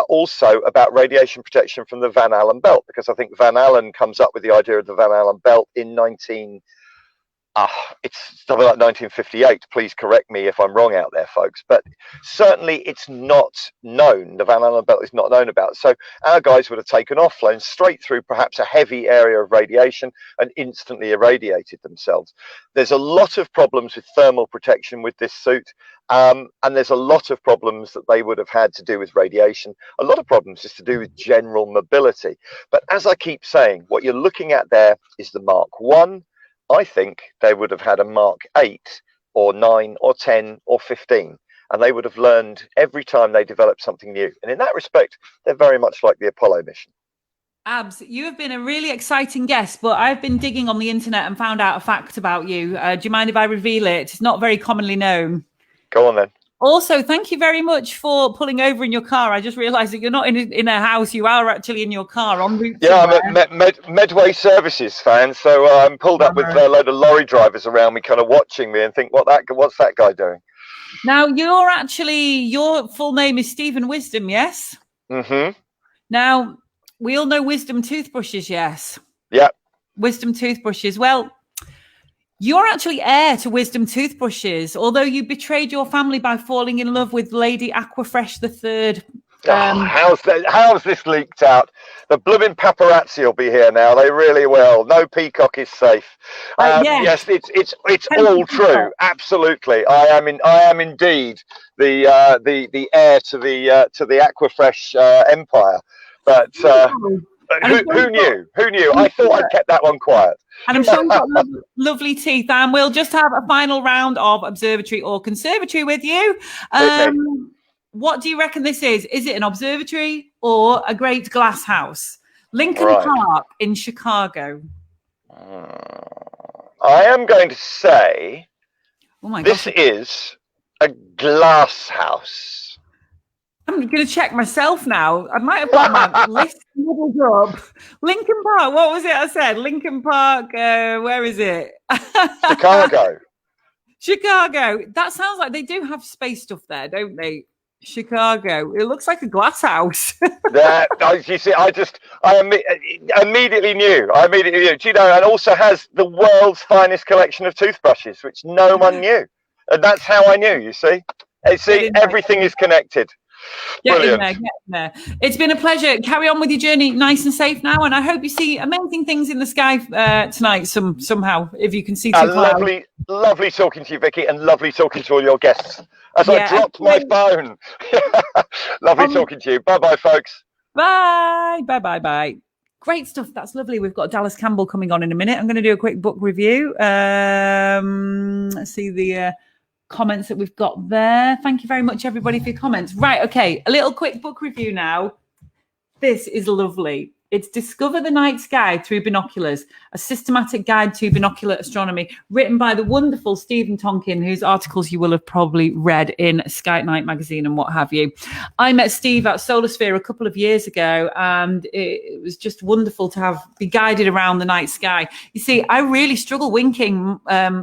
also about radiation protection from the Van Allen belt, because I think Van Allen comes up with the idea of the Van Allen belt in 1958. Please correct me if I'm wrong out there, folks, but certainly it's not known. The Van Allen belt is not known about. So our guys would have taken off, flown straight through perhaps a heavy area of radiation and instantly irradiated themselves. There's a lot of problems with thermal protection with this suit, and there's a lot of problems that they would have had to do with radiation. A lot of problems just to do with general mobility. But as I keep saying, what you're looking at there is the Mark 1. I think they would have had a Mark 8 or 9 or 10 or 15, and they would have learned every time they developed something new. And in that respect, they're very much like the Apollo mission. Abs, you have been a really exciting guest, but I've been digging on the internet and found out a fact about you. Do you mind if I reveal it? It's not very commonly known. Go on then. Also, thank you very much for pulling over in your car. I just realised that you're not in a house; you are actually in your car en route. Yeah, I'm a Medway Services fan, so I'm pulled up with a load of lorry drivers around me, kind of watching me, and think, what's that guy doing? Now, your full name is Stephen Wisdom, yes? Mm-hmm. Now, we all know Wisdom toothbrushes, yes? Yeah. Wisdom toothbrushes. Well, you're actually heir to Wisdom toothbrushes, although you betrayed your family by falling in love with Lady Aquafresh III. How's this leaked out? The blooming paparazzi will be here now. They really will. No peacock is safe. Yes, it's all true. Absolutely. I am indeed the heir to the Aquafresh empire. But who knew? Who knew? I thought I'd kept that one quiet. And I'm sure you've got lovely teeth. And we'll just have a final round of observatory or conservatory with you. What do you reckon this is? Is it an observatory or a great glass house? Lincoln Park in Chicago. I am going to say this is a glass house. I'm going to check myself now. I might have got my list muddled up. Lincoln Park. What was it I said? Lincoln Park. Where is it? Chicago. Chicago. That sounds like they do have space stuff there, don't they? Chicago. It looks like a glass house. You see, I immediately knew. Do you know? And also has the world's finest collection of toothbrushes, which no one knew. And that's how I knew. You see, everything is connected. Get in Brilliant. there. It's been a pleasure. Carry on with your journey nice and safe now. And I hope you see amazing things in the sky tonight somehow, if you can see through clouds. Lovely talking to you, Vicky, and lovely talking to all your guests. As I dropped my phone. Lovely talking to you. Bye-bye, folks. Bye. Bye. Great stuff. That's lovely. We've got Dallas Campbell coming on in a minute. I'm going to do a quick book review. Let's see the comments that we've got there. Thank you very much, everybody, for your comments. Right. Okay. A little quick book review now. This is lovely. It's Discover the Night Sky Through Binoculars, a systematic guide to binocular astronomy, written by the wonderful Stephen Tonkin, whose articles you will have probably read in Sky at Night magazine and what have you. I met Steve at Solar Sphere a couple of years ago, and it was just wonderful to be guided around the night sky. You see, I really struggle winking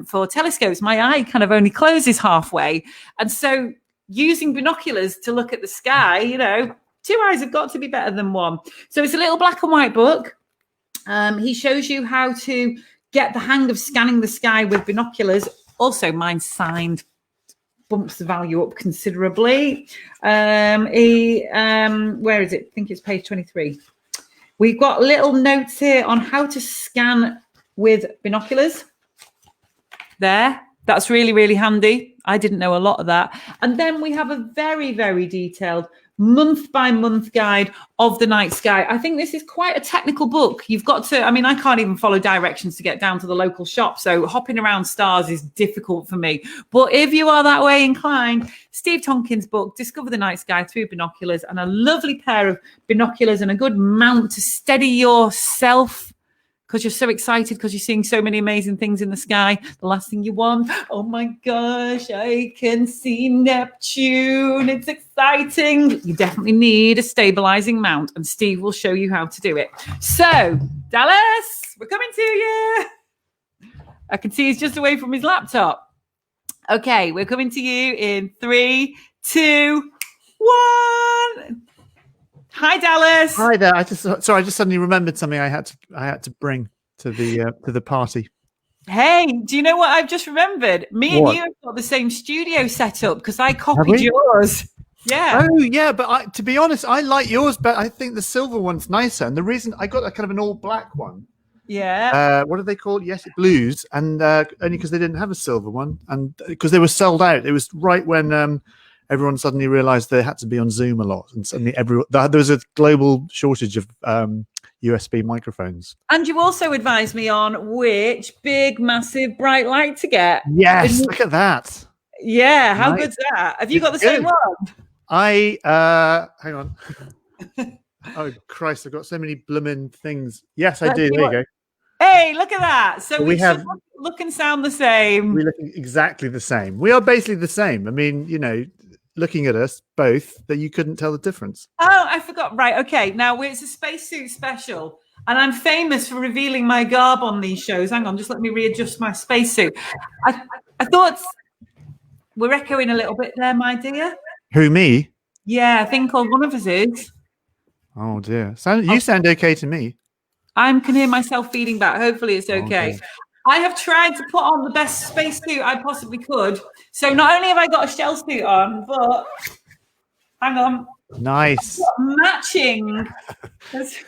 for telescopes. My eye kind of only closes halfway. And so using binoculars to look at the sky, two eyes have got to be better than one. So it's a little black and white book. He shows you how to get the hang of scanning the sky with binoculars. Also, mine's signed, bumps the value up considerably. Where is it? I think it's page 23. We've got little notes here on how to scan with binoculars. There. That's really, really handy. I didn't know a lot of that. And then we have a very, very detailed month-by-month guide of the night sky. I think this is quite a technical book. You've got to, I can't even follow directions to get down to the local shop, so hopping around stars is difficult for me. But if you are that way inclined, Steve Tonkin's book, Discover the Night Sky Through Binoculars, and a lovely pair of binoculars and a good mount to steady yourself because you're so excited because you're seeing so many amazing things in the sky. The last thing you want, oh my gosh, I can see Neptune. It's exciting. You definitely need a stabilizing mount, and Steve will show you how to do it. So, Dallas, we're coming to you. I can see he's just away from his laptop. Okay, we're coming to you in 3, 2, 1. Hi, Dallas. Hi there. I just suddenly remembered something I had to bring to the party. Hey, do you know what I've just remembered? Me and you have got the same studio set up because I copied yours. Yeah. Oh, yeah. But to be honest, I like yours, but I think the silver one's nicer. And the reason I got a kind of an all black one. Yeah. What do they call it? Yes, blues, and only because they didn't have a silver one, and because they were sold out. It was right when everyone suddenly realized they had to be on Zoom a lot, and suddenly there was a global shortage of USB microphones. And you also advised me on which big, massive, bright light to get. Yes, look at that. Yeah, how good's that? Have you got the same one? Hang on. Oh Christ, I've got so many blooming things. Yes, I do. There you go. Hey, look at that. So we have look and sound the same. We look exactly the same. We are basically the same. Looking at us both, that you couldn't tell the difference. Oh, I forgot. Right. Okay. Now it's a spacesuit special, and I'm famous for revealing my garb on these shows. Hang on, just let me readjust my spacesuit. I thought we're echoing a little bit there, my dear. Who, me? Yeah, I think one of us is. Oh dear. You sound okay to me. I can hear myself feeding back. Hopefully it's okay. Okay. I have tried to put on the best spacesuit I possibly could. So not only have I got a shell suit on, but hang on. Nice. Matching. This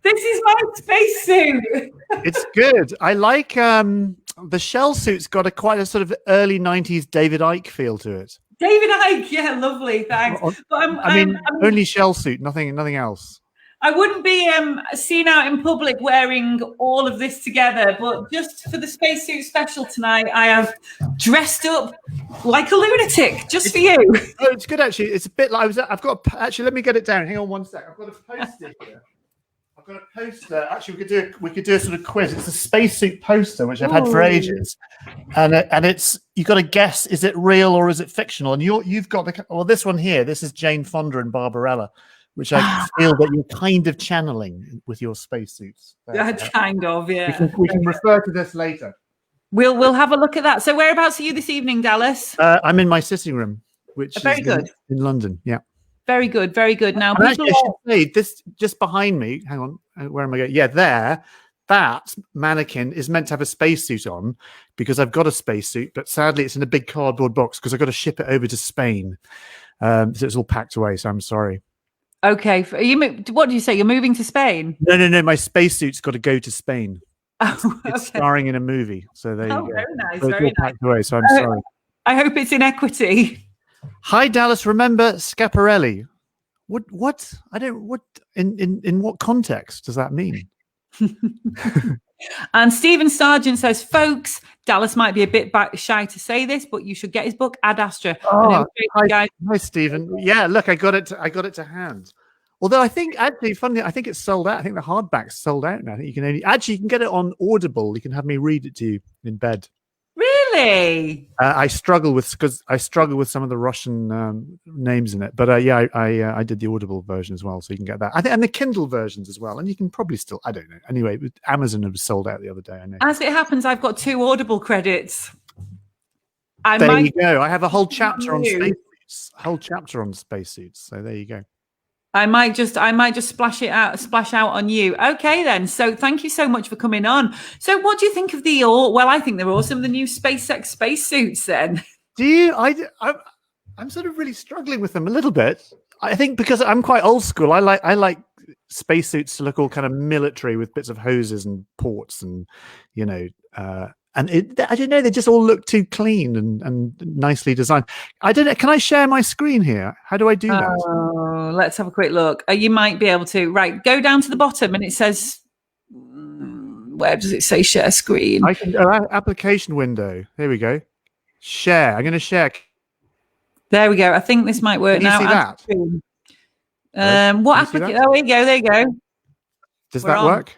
is my spacesuit. It's good. I like the shell suit's got quite a sort of early 90s David Icke feel to it. David Icke, yeah, lovely, thanks. But only shell suit, nothing else. I wouldn't be seen out in public wearing all of this together, but just for the spacesuit special tonight, I have dressed up like a lunatic just for you. Oh, it's good actually. It's a bit like actually. Let me get it down. Hang on one sec. I've got a poster here. I've got a poster. Actually, we could do a sort of quiz. It's a spacesuit poster which I've had for ages, and it's you've got to guess: is it real or is it fictional? And you've got this one here. This is Jane Fonda and Barbarella, which I feel that you're kind of channeling with your spacesuits. Kind of, yeah. We can refer to this later. We'll have a look at that. So whereabouts are you this evening, Dallas? I'm in my sitting room, which very is good in London. Yeah. Very good, very good. Now, actually, I should say this just behind me. Hang on, where am I going? Yeah, there. That mannequin is meant to have a spacesuit on because I've got a spacesuit, but sadly it's in a big cardboard box because I've got to ship it over to Spain. So it's all packed away. So I'm sorry. Okay. What do you say? You're moving to Spain? No. My spacesuit's got to go to Spain. Oh, It's starring in a movie. So there you go. Very nice. So it's Very all nice. packed away. So I'm sorry. I hope it's in equity. Hi, Dallas. Remember Schiaparelli? What? I don't. What? In what context does that mean? And Stephen Sargent says, folks, Dallas might be a bit shy to say this, but you should get his book Ad Astra. Oh, hi, Stephen. Yeah, look, I got it to hand. Although I think actually, funny, I think it's sold out. I think the hardback's sold out now. I think you can get it on Audible. You can have me read it to you in bed. Really? I struggle with some of the Russian names in it, but I did the Audible version as well, so you can get that. I think, and the Kindle versions as well, and you can probably still. I don't know. Anyway, Amazon have sold out the other day. I know. As it happens, I've got 2 Audible credits. There you go. I have a whole chapter on spacesuits. A whole chapter on spacesuits. So there you go. I might just splash out on you. Okay, then. So thank you so much for coming on. So what do you think of I think they're awesome, the new SpaceX spacesuits then. Do you? I'm sort of really struggling with them a little bit. I think because I'm quite old school. I like spacesuits to look all kind of military with bits of hoses and ports and, I don't know, they just all look too clean and nicely designed. I don't know. Can I share my screen here? How do I do that? Oh, let's have a quick look. You might be able to. Right, go down to the bottom and it says, where does it say share screen? I can application window. There we go. Share. I'm going to share. There we go. I think this might work now. Can you see that? What application? Oh, there you go. Does that work?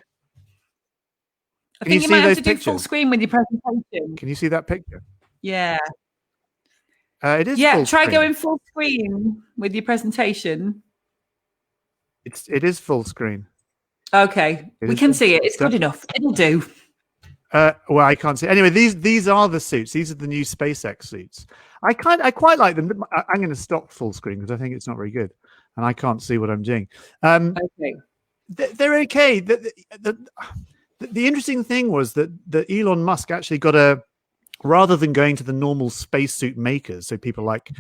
I think you might have to do full screen with your presentation. Can you see that picture? Yeah. It is. Yeah, try going full screen with your presentation. It is full screen. Okay, we can see it. It's good enough. It'll do. Well, I can't see. Anyway, these are the suits. These are the new SpaceX suits. I quite like them. I'm going to stop full screen because I think it's not very good, and I can't see what I'm doing. Okay. They're okay. The interesting thing was that Elon Musk actually got rather than going to the normal spacesuit makers, so people like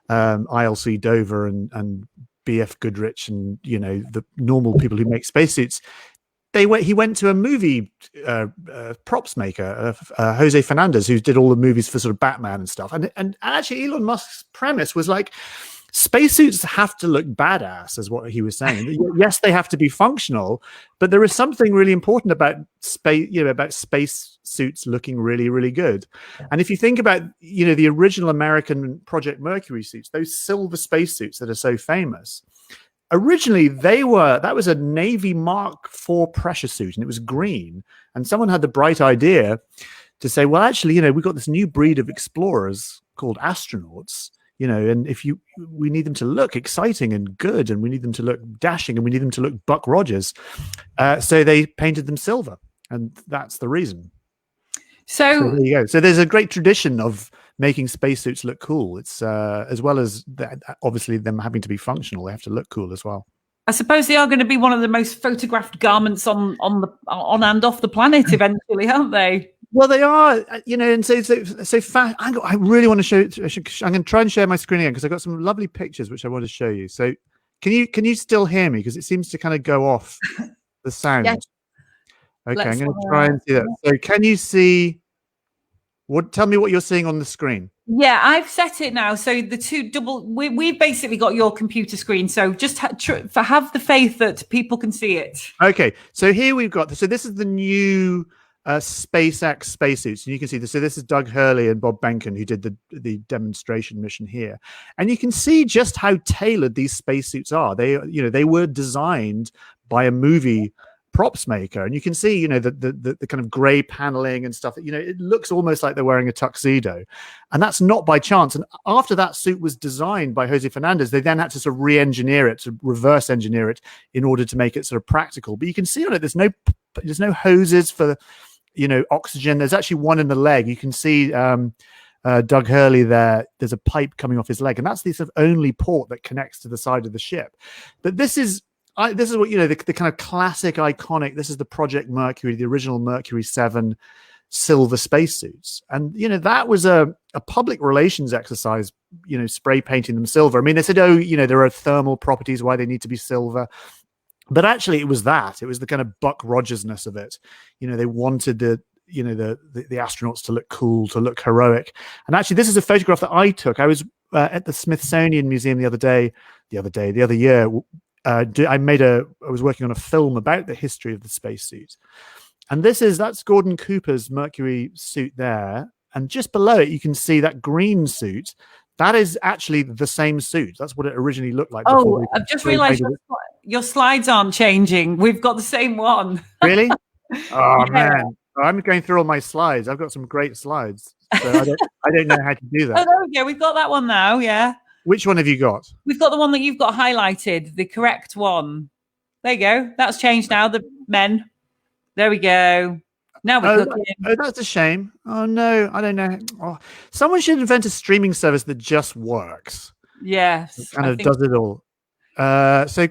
ILC Dover and BF Goodrich and the normal people who make spacesuits, he went to a movie props maker, Jose Fernandez, who did all the movies for sort of Batman and stuff. And actually, Elon Musk's premise was like, spacesuits have to look badass, is what he was saying. Yes, they have to be functional, but there is something really important about space suits looking really, really good. And if you think about, the original American Project Mercury suits, those silver spacesuits that are so famous, originally that was a Navy Mark IV pressure suit, and it was green. And someone had the bright idea to say, well, actually, we've got this new breed of explorers called astronauts. And we need them to look exciting and good, and we need them to look dashing, and we need them to look Buck Rogers. So they painted them silver, and that's the reason. So there you go. So there's a great tradition of making spacesuits look cool. It's as well as obviously them having to be functional, they have to look cool as well. I suppose they are going to be one of the most photographed garments on and off the planet eventually, aren't they? Well, they are, and so I really want to show. I'm going to try and share my screen again because I've got some lovely pictures which I want to show you. So, can you still hear me? Because it seems to kind of go off the sound. Yes. Okay, I'm going to try and see that. So, can you see? Tell me what you're seeing on the screen. Yeah, I've set it now. So the two double. We've basically got your computer screen. So just have the faith that people can see it. Okay, so here we've got. So this is the new SpaceX spacesuits, and you can see this. So this is Doug Hurley and Bob Behnken who did the demonstration mission here, and you can see just how tailored these spacesuits are. They were designed by a movie props maker, and you can see the kind of gray paneling and stuff. It looks almost like they're wearing a tuxedo, and that's not by chance. And after that suit was designed by Jose Fernandez, they then had to sort of re-engineer it, to reverse engineer it in order to make it sort of practical. But you can see on it, there's no hoses for oxygen. There's actually one in the leg. You can see Doug Hurley there. There's a pipe coming off his leg, and that's the sort of only port that connects to the side of the ship. But this is what the kind of classic iconic. This is the Project Mercury, the original Mercury 7 silver spacesuits. And, that was a public relations exercise, spray painting them silver. I mean, they said, there are thermal properties why they need to be silver. But actually, it was the kind of Buck Rogers-ness of it. They wanted the astronauts to look cool, to look heroic. And actually, this is a photograph that I took. I was at the Smithsonian Museum the other year. I was working on a film about the history of the spacesuit. And that's Gordon Cooper's Mercury suit there. And just below it, you can see that green suit. That is actually the same suit. That's what it originally looked like. Oh, I've just realized your slides aren't changing. We've got the same one. Really? Oh, yeah. Man. I'm going through all my slides. I've got some great slides. So I don't know how to do that. Oh, there we go. We've got that one now. Yeah. Which one have you got? We've got the one that you've got highlighted, the correct one. There you go. That's changed now. The men. There we go. Now we're cooking. Oh, that's a shame. Oh, no. I don't know. Oh, someone should invent a streaming service that just works. Yes. It kind of does it all. So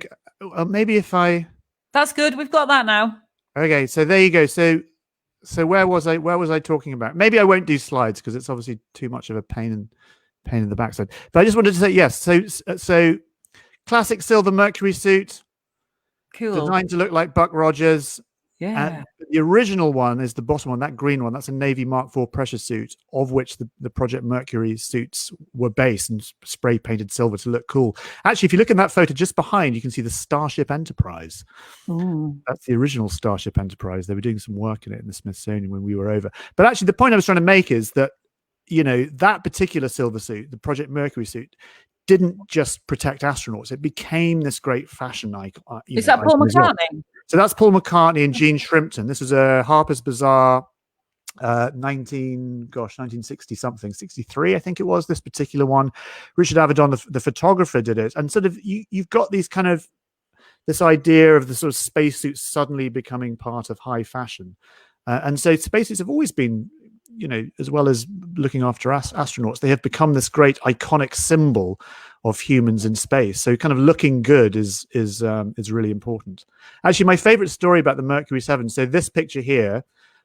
maybe if I... That's good. We've got that now. Okay. So there you go. So where was I talking about? Maybe I won't do slides because it's obviously too much of a pain in the backside. But I just wanted to say, yes. So classic silver Mercury suit. Cool. Designed to look like Buck Rogers. Yeah. And the original one is the bottom one, that green one. That's a Navy Mark IV pressure suit, of which the Project Mercury suits were based and spray painted silver to look cool. Actually, if you look in that photo just behind, you can see the Starship Enterprise. Ooh. That's the original Starship Enterprise. They were doing some work in it in the Smithsonian when we were over. But actually, the point I was trying to make is that, that particular silver suit, the Project Mercury suit, didn't just protect astronauts. It became this great fashion icon. Is that Paul McCartney? So that's Paul McCartney and Gene Shrimpton. This was a Harper's Bazaar 1960 something, 63, I think it was, this particular one. Richard Avedon, the photographer, did it. And sort of you've got these kind of this idea of the sort of spacesuits suddenly becoming part of high fashion. And so spacesuits have always been, as well as looking after astronauts, they have become this great iconic symbol of humans in space. So kind of looking good is really important. Actually, my favorite story about the Mercury 7, so this picture here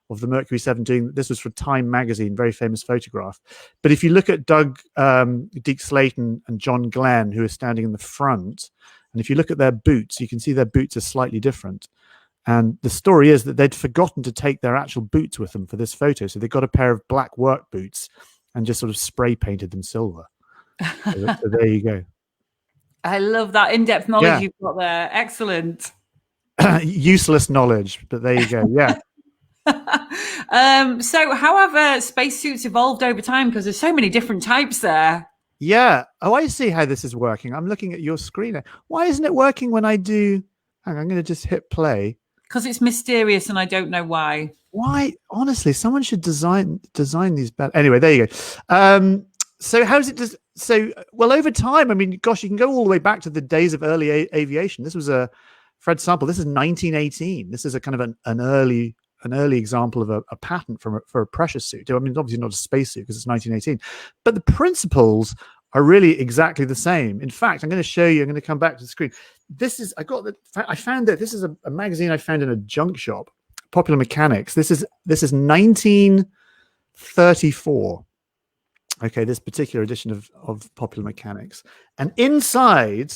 of the Mercury 7 this was for Time magazine, very famous photograph. But if you look at Deke Slayton and John Glenn, who are standing in the front, and if you look at their boots, you can see their boots are slightly different. And the story is that they'd forgotten to take their actual boots with them for this photo. So they got a pair of black work boots and just sort of spray painted them silver. So there you go. I love that in-depth knowledge you've got there. Excellent. Useless knowledge, but there you go. Yeah. So how have spacesuits evolved over time? Because there's so many different types there. Yeah. Oh, I see how this is working. I'm looking at your screen. Why isn't it working when I do... Hang on, I'm going to just hit play. Because it's mysterious and I don't know why. Why? Honestly, someone should design these better. Anyway, there you go. So how's it... well, over time, I mean, gosh, you can go all the way back to the days of early aviation. This was Fred Sample. This is 1918. This is a kind of an early example of a patent for a pressure suit. I mean, obviously not a spacesuit because it's 1918, but the principles are really exactly the same. In fact, I'm going to show you. I'm going to come back to the screen. I found that this is a magazine I found in a junk shop, Popular Mechanics. This is 1934. Okay, this particular edition of Popular Mechanics. And inside,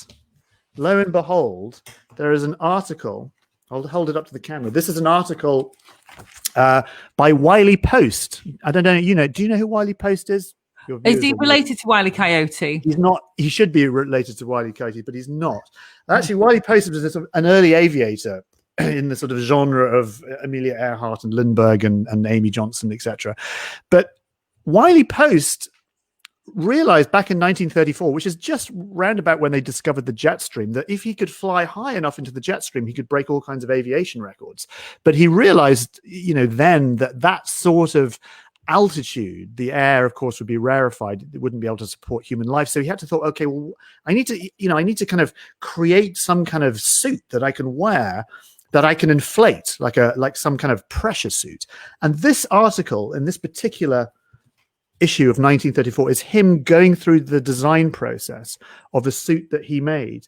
lo and behold, there is an article. I'll hold it up to the camera. This is an article by Wiley Post. I don't know, do you know who Wiley Post is? Is he related to Wile E. Coyote? He's not. He should be related to Wile E. Coyote, but he's not. Actually, Wiley Post was an early aviator in the sort of genre of Amelia Earhart and Lindbergh and Amy Johnson, etc. But Wiley Post realized back in 1934, which is just round about when they discovered the jet stream, that if he could fly high enough into the jet stream, he could break all kinds of aviation records. But he realized, then that sort of altitude, the air, of course, would be rarefied. It wouldn't be able to support human life. So he had to thought, okay, well, I need to kind of create some kind of suit that I can wear that I can inflate, like some kind of pressure suit. And this article in this particular issue of 1934 is him going through the design process of a suit that he made.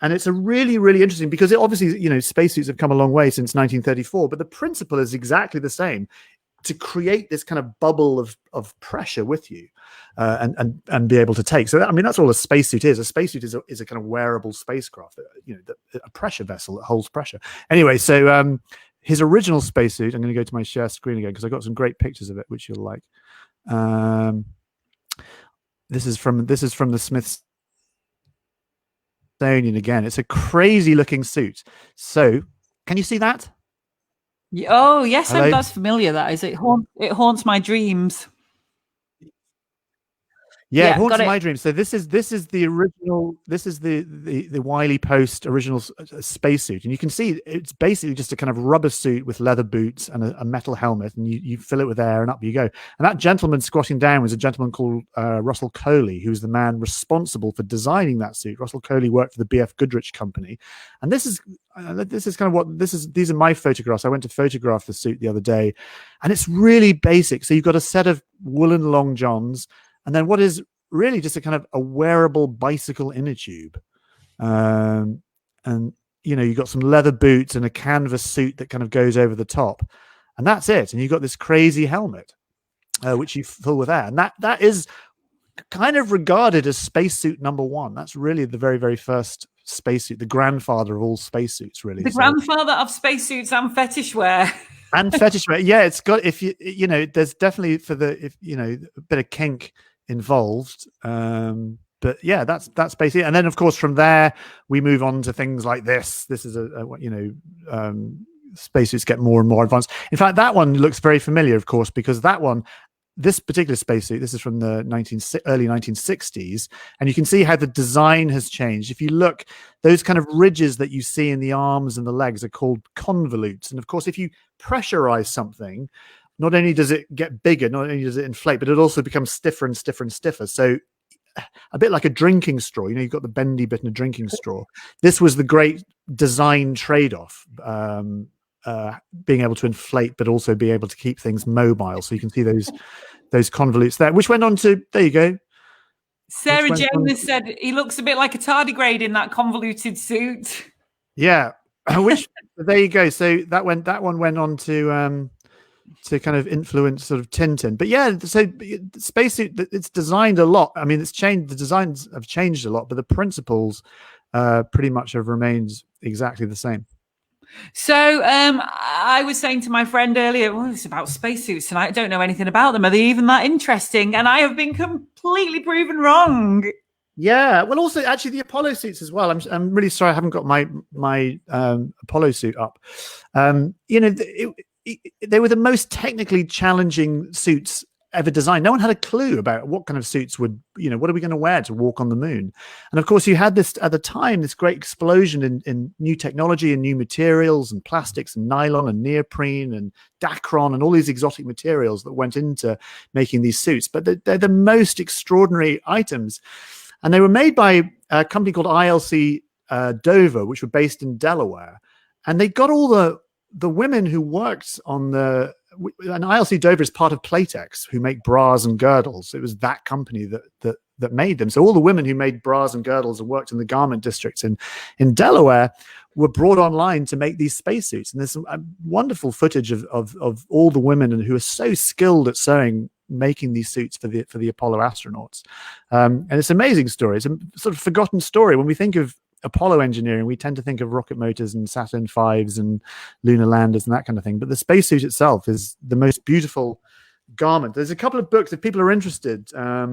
And it's a really, really interesting because it obviously, spacesuits have come a long way since 1934, but the principle is exactly the same, to create this kind of bubble of pressure with you, and be able to take. So, that's all a spacesuit is. A spacesuit is a kind of wearable spacecraft, a pressure vessel that holds pressure. Anyway, so his original spacesuit, I'm going to go to my share screen again because I got some great pictures of it, which you'll like. This is from the Smithsonian again. It's a crazy looking suit. So, can you see that? Oh yes, Hello? that's familiar. That is, it haunts my dreams. Yeah, it haunts my dreams. So this is the original. This is the Wiley Post original spacesuit, and you can see it's basically just a kind of rubber suit with leather boots and a metal helmet, and you fill it with air, and up you go. And that gentleman squatting down was a gentleman called Russell Coley, who was the man responsible for designing that suit. Russell Coley worked for the B.F. Goodrich Company, and this is kind of what this is. These are my photographs. I went to photograph the suit the other day, and it's really basic. So you've got a set of woolen long johns. And then what is really just a kind of a wearable bicycle inner tube. And, you've got some leather boots and a canvas suit that kind of goes over the top. And that's it. And you've got this crazy helmet, which you fill with air. And that is kind of regarded as spacesuit number one. That's really the very, very first spacesuit, the grandfather of all spacesuits, really. The grandfather of spacesuits and fetish wear. And fetish wear. Yeah, it's got, there's definitely a bit of kink involved, but yeah, that's basically. And then of course from there we move on to things like this is spacesuits get more and more advanced. In fact, that one looks very familiar, of course, because this particular spacesuit, this is from the early 1960s, and you can see how the design has changed. If you look, those kind of ridges that you see in the arms and the legs are called convolutes, and of course if you pressurize something, not only does it get bigger, not only does it inflate, but it also becomes stiffer and stiffer and stiffer. So a bit like a drinking straw, you've got the bendy bit in a drinking straw. This was the great design trade-off, being able to inflate, but also be able to keep things mobile. So you can see those convolutes there, which went on to, there you go. Sarah Jones said he looks a bit like a tardigrade in that convoluted suit. Yeah, which there you go. So that one went on to kind of influence sort of Tintin. But yeah, so spacesuit, it's designed a lot. It's changed. The designs have changed a lot, but the principles pretty much have remained exactly the same. So I was saying to my friend earlier, it's about spacesuits and I don't know anything about them. Are they even that interesting? And I have been completely proven wrong. Yeah, well, also actually the Apollo suits as well. I'm really sorry I haven't got my Apollo suit up. They were the most technically challenging suits ever designed. No one had a clue about what kind of suits what are we going to wear to walk on the moon? And of course, you had this at the time, this great explosion in new technology and new materials and plastics and nylon and neoprene and Dacron and all these exotic materials that went into making these suits. But they're the most extraordinary items. And they were made by a company called ILC Dover, which were based in Delaware. And they got all the women who worked on and ILC Dover is part of Playtex, who make bras and girdles. It was that company that made them. So all the women who made bras and girdles and worked in the garment districts in Delaware were brought online to make these spacesuits. And there's some wonderful footage of all the women who are so skilled at sewing, making these suits for the Apollo astronauts. And it's an amazing story. It's a sort of forgotten story. When we think of Apollo engineering, we tend to think of rocket motors and Saturn V's and lunar landers and that kind of thing. But the spacesuit itself is the most beautiful garment. There's a couple of books if people are interested. How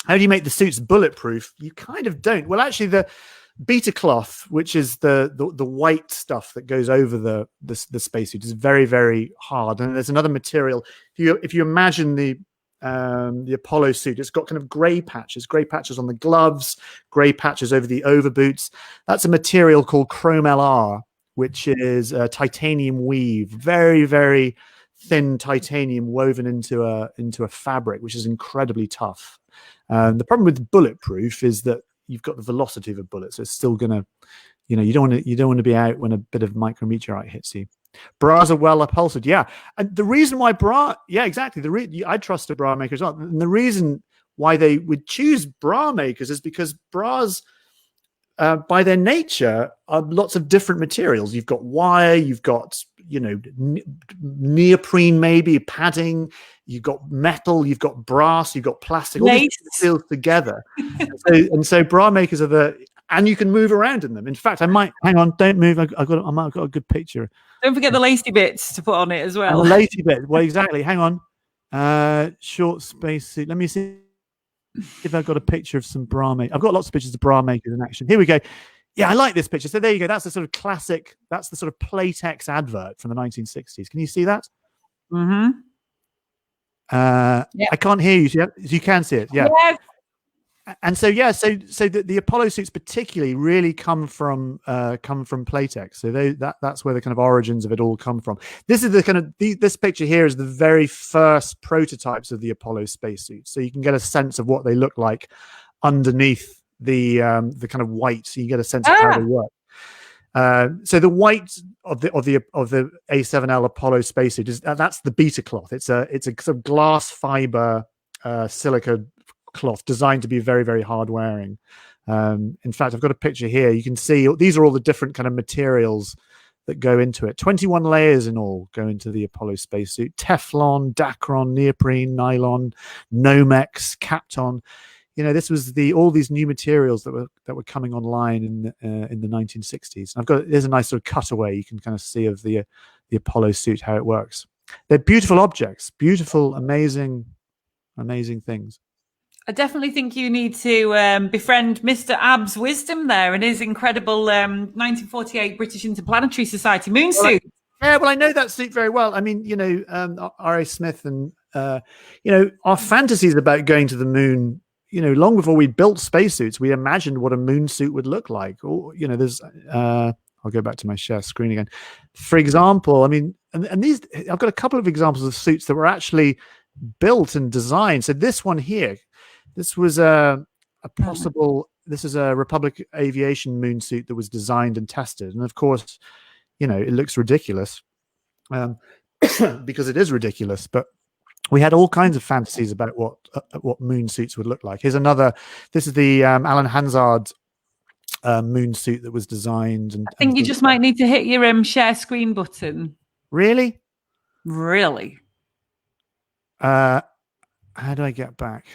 do you make the suits bulletproof? You kind of don't. Well, actually, the beta cloth, which is the white stuff that goes over the spacesuit, is very, very hard. And there's another material. If you imagine the Apollo suit, it's got kind of gray patches on the gloves, gray patches over the overboots. That's a material called Chrome LR, which is a titanium weave, very, very thin titanium woven into a fabric, which is incredibly tough. The problem with bulletproof is that you've got the velocity of a bullet, so it's still gonna, you don't want to be out when a bit of micrometeorite hits you. Bras are well upholstered, yeah. And the reason why exactly. I trust a bra maker as well. And the reason why they would choose bra makers is because bras by their nature, are lots of different materials. You've got wire, you've got, you know, neoprene, maybe padding, you've got metal, you've got brass, you've got plastic, all these materials together. and so bra makers are and you can move around in them. In fact, I might, hang on, don't move. I might have got a good picture. Don't forget the lacy bits to put on it as well. And the lacy bit. Well, exactly. Hang on. Short spacesuit. Let me see if I've got a picture of some bra makers. I've got lots of pictures of bra makers in action. Here we go. Yeah, I like this picture. So there you go. That's the sort of classic, that's the sort of Playtex advert from the 1960s. Can you see that? Mm-hmm. I can't hear you. You can see it. Yeah. Yes. And so, yeah, so the Apollo suits particularly really come from Playtex. So that's where the kind of origins of it all come from. This is the kind of this picture here is the very first prototypes of the Apollo spacesuits. So you can get a sense of what they look like underneath the kind of white. So you get a sense of how they work. So the white of the A7L Apollo spacesuit that's the beta cloth. It's a sort of glass fiber silica cloth designed to be very, very hard wearing. In fact, I've got a picture here. You can see these are all the different kind of materials that go into it. 21 layers in all go into the Apollo spacesuit: Teflon, Dacron, neoprene, nylon, Nomex, Kapton. You know, this was all these new materials that were coming online in the 1960s. And there's a nice sort of cutaway you can kind of see of the Apollo suit, how it works. They're beautiful objects, beautiful, amazing things. I definitely think you need to befriend Mr. Ab's wisdom there and his incredible 1948 British Interplanetary Society moon suit. Well, I know that suit very well. I mean, you know, R.A. Smith and, you know, our fantasies about going to the moon, you know, long before we built spacesuits, we imagined what a moon suit would look like. Or, you know, there's, I'll go back to my share screen again. For example, I mean, and these, I've got a couple of examples of suits that were actually built and designed. So this one here, this was a possible. This is a Republic Aviation moon suit that was designed and tested, and of course, you know, it looks ridiculous because it is ridiculous. But we had all kinds of fantasies about what moon suits would look like. Here's another. This is the Alan Hansard moon suit that was designed. And I think you just might need to hit your share screen button. Really? How do I get back?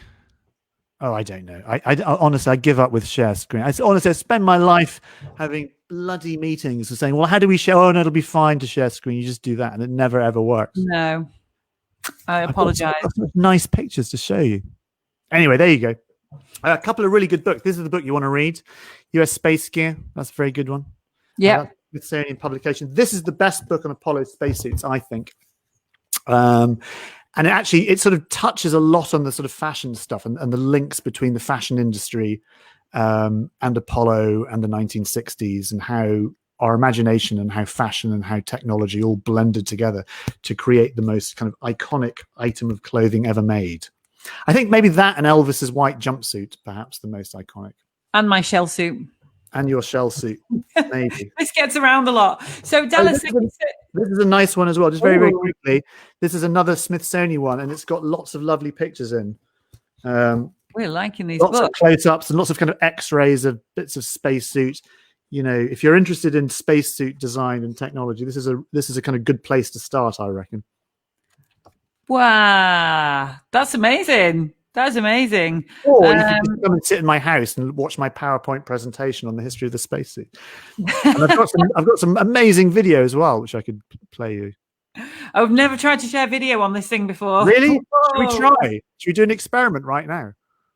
Oh, I don't know. I honestly, I give up with share screen. I spend my life having bloody meetings and saying, well, how do we share? Oh, no, it'll be fine to share screen. You just do that. And it never, ever works. No, I apologize. I've got nice pictures to show you. Anyway, there you go. A couple of really good books. This is the book you want to read. US Space Gear. That's a very good one. Yeah. Smithsonian publication. This is the best book on Apollo spacesuits, I think. And it sort of touches a lot on the sort of fashion stuff and the links between the fashion industry and Apollo and the 1960s, and how our imagination and how fashion and how technology all blended together to create the most kind of iconic item of clothing ever made. I think maybe that and Elvis's white jumpsuit, perhaps the most iconic. And my shell suit. And your shell suit, maybe. This gets around a lot. So Dallas, this is a nice one as well. Just very, very quickly. This is another Smithsonian one, and it's got lots of lovely pictures in. We're liking these lots books. of close-ups and lots of kind of X-rays of bits of spacesuit. You know, if you're interested in spacesuit design and technology, this is a kind of good place to start, I reckon. Wow, that's amazing. That's amazing. Or you can just come and sit in my house and watch my PowerPoint presentation on the history of the spacesuit. And I've got some amazing video as well, which I could play you. I've never tried to share video on this thing before. Really? Should we try? Should we do an experiment right now?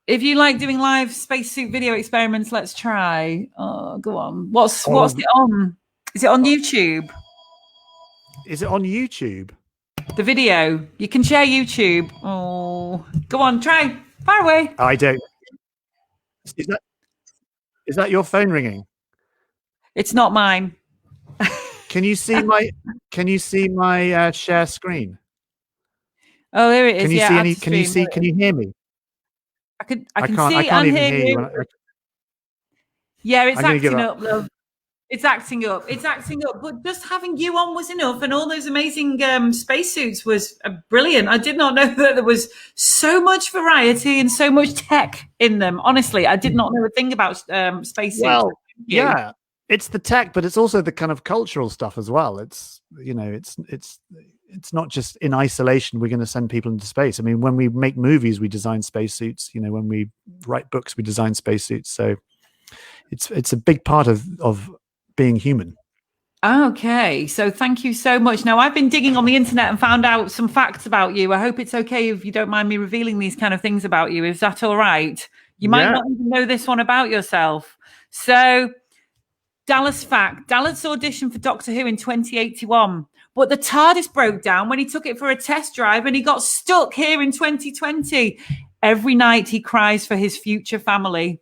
If you like doing live spacesuit video experiments, let's try. Oh, go on. What's it on? Is it on YouTube? Is it on YouTube? The video. You can share YouTube. Oh, go on, try. Far away. I don't. Is that your phone ringing? It's not mine. Can you see my share screen? Oh, there it is. Can you hear me? I can see and hear you. Yeah, it's acting up, love. It's acting up. But just having you on was enough, and all those amazing spacesuits was brilliant. I did not know that there was so much variety and so much tech in them. Honestly, I did not know a thing about spacesuits. Well, yeah, it's the tech, but it's also the kind of cultural stuff as well. It's, you know, it's not just in isolation we're going to send people into space. I mean, when we make movies, we design spacesuits. You know, when we write books, we design spacesuits. So it's a big part of being human. Okay, so thank you so much. Now, I've been digging on the internet and found out some facts about you. I hope it's okay if you don't mind me revealing these kind of things about you. Is that all right? You might not even know this one about yourself. So, Dallas fact: Dallas auditioned for Doctor Who in 2081, but the TARDIS broke down when he took it for a test drive and he got stuck here in 2020. Every night he cries for his future family.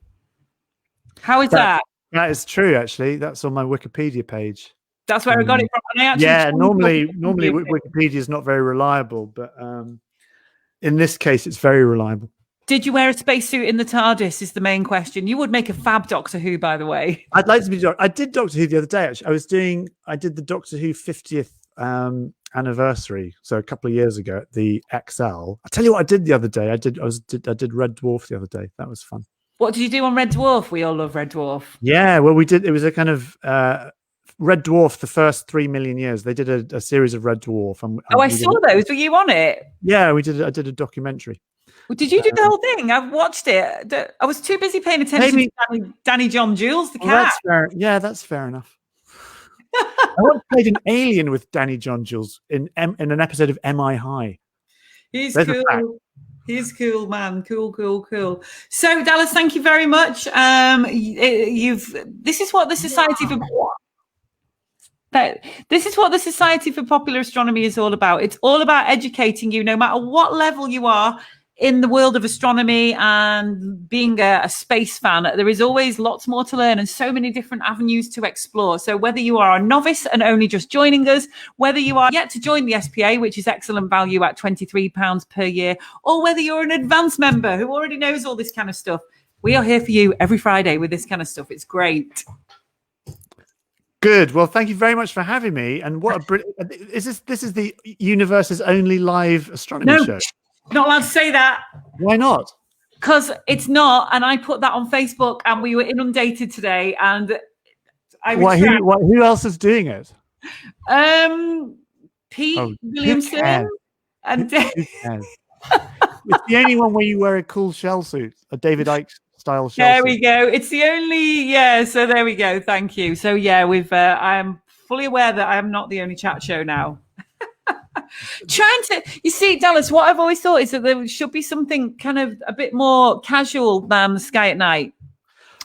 How is that? That is true, actually. That's on my Wikipedia page. That's where I got it from. And I actually normally Wikipedia is not very reliable, but in this case, it's very reliable. Did you wear a spacesuit in the TARDIS is the main question. You would make a fab Doctor Who, by the way. I'd like to be. I did Doctor Who the other day, actually. I did the Doctor Who 50th anniversary, so a couple of years ago at the XL. I'll tell you what I did the other day. I did Red Dwarf the other day. That was fun. What did you do on Red Dwarf? We all love Red Dwarf. Yeah, well, we did. It was a kind of Red Dwarf, the first 3 million years. They did a series of Red Dwarf. And I saw those. Were you on it? Yeah, we did. I did a documentary. Well, did you do the whole thing? I've watched it. I was too busy paying attention to Danny John Jules, the cat. That's fair. Yeah, that's fair enough. I once played an alien with Danny John Jules in an episode of MI High. He's cool. He's cool, man. Cool. So, Dallas, thank you very much. This is what the Society for Popular Astronomy is all about. It's all about educating you, no matter what level you are in the world of astronomy and being a space fan. There is always lots more to learn and so many different avenues to explore. So whether you are a novice and only just joining us, whether you are yet to join the SPA, which is excellent value at £23 per year, or whether you're an advanced member who already knows all this kind of stuff, we are here for you every Friday with this kind of stuff. It's great. Good. Well, thank you very much for having me. And what this is the universe's only live astronomy show. Not allowed to say that. Why not? Because it's not, and I put that on Facebook, and we were inundated today. And who else is doing it? Pete Williamson and it's the only one where you wear a cool shell suit, a David Icke style shell. There we go. It's the only So there we go. Thank you. So I am fully aware that I am not the only chat show now. You see, Dallas, what I've always thought is that there should be something kind of a bit more casual than the Sky at Night,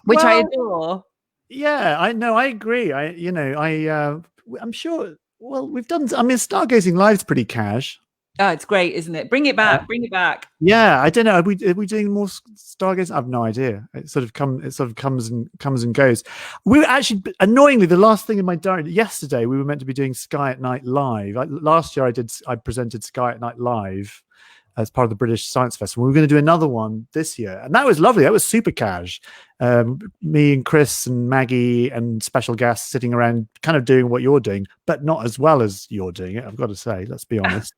which I adore. Yeah, I agree. I'm sure. Well, we've done. I mean, Stargazing Live's pretty cash. Oh, it's great, isn't it? Bring it back. Bring it back. Yeah, I don't know. Are we doing more Stargazing? I have no idea. It sort of comes and goes. We were actually, annoyingly, the last thing in my diary yesterday, we were meant to be doing Sky at Night Live. Last year, I presented Sky at Night Live as part of the British Science Festival. We were going to do another one this year, and that was lovely. That was super cash. Me and Chris and Maggie and special guests sitting around, kind of doing what you're doing, but not as well as you're doing it. I've got to say. Let's be honest.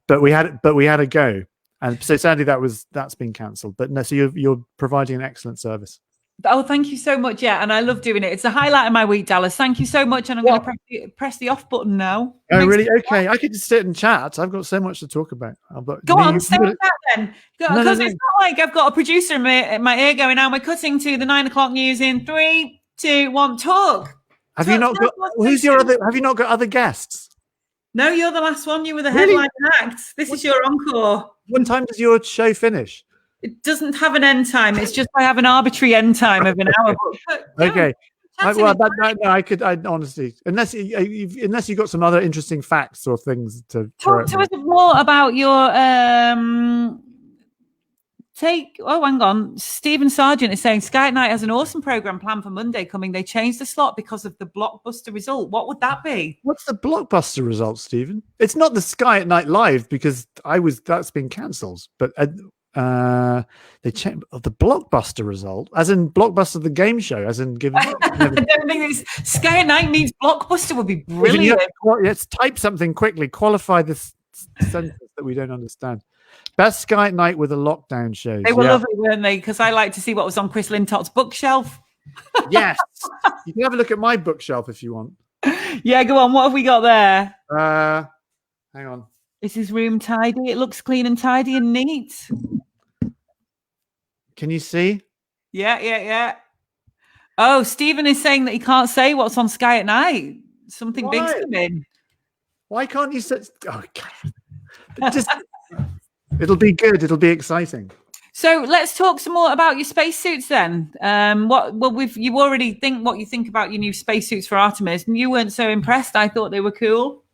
But we had a go, and so sadly that's been cancelled. But no, so you're providing an excellent service. Oh, thank you so much. Yeah, and I love doing it. It's the highlight of my week, Dallas. Thank you so much. And I'm going to press the off button now. Oh, really? Okay, I could just sit and chat. I've got so much to talk about. Go on, stay with that then. Because it's not like I've got a producer in my ear going, now we're cutting to the 9 o'clock news in 3, 2, 1, talk. Have you not got other guests? No, you're the last one. You were the headline act. This is your encore. What time does your show finish? It doesn't have an end time. It's just I have an arbitrary end time of an hour. Okay. I honestly, unless you got some other interesting facts or things to talk to us more about your take. Oh, hang on. Stephen Sargent is saying Sky at Night has an awesome program planned for Monday coming. They changed the slot because of the blockbuster result. What would that be? What's the blockbuster result, Stephen? It's not the Sky at Night Live because that's been cancelled. But they changed the blockbuster result, as in Blockbuster the game show, as in given. I don't think Sky at Night means blockbuster would be brilliant. Let's type something quickly. Qualify this sentence that we don't understand. Best Sky at Night with a lockdown shows. They were lovely, weren't they? Because I like to see what was on Chris Lintott's bookshelf. Yes. You can have a look at my bookshelf if you want. Yeah, go on. What have we got there? Hang on. Is his room tidy? It looks clean and tidy and neat. Can you see? Yeah. Oh, Stephen is saying that he can't say what's on Sky at night. Something big's coming. Why can't you say? Oh, just it'll be good. It'll be exciting. So let's talk some more about your spacesuits then. You already think what you think about your new spacesuits for Artemis, and you weren't so impressed. I thought they were cool.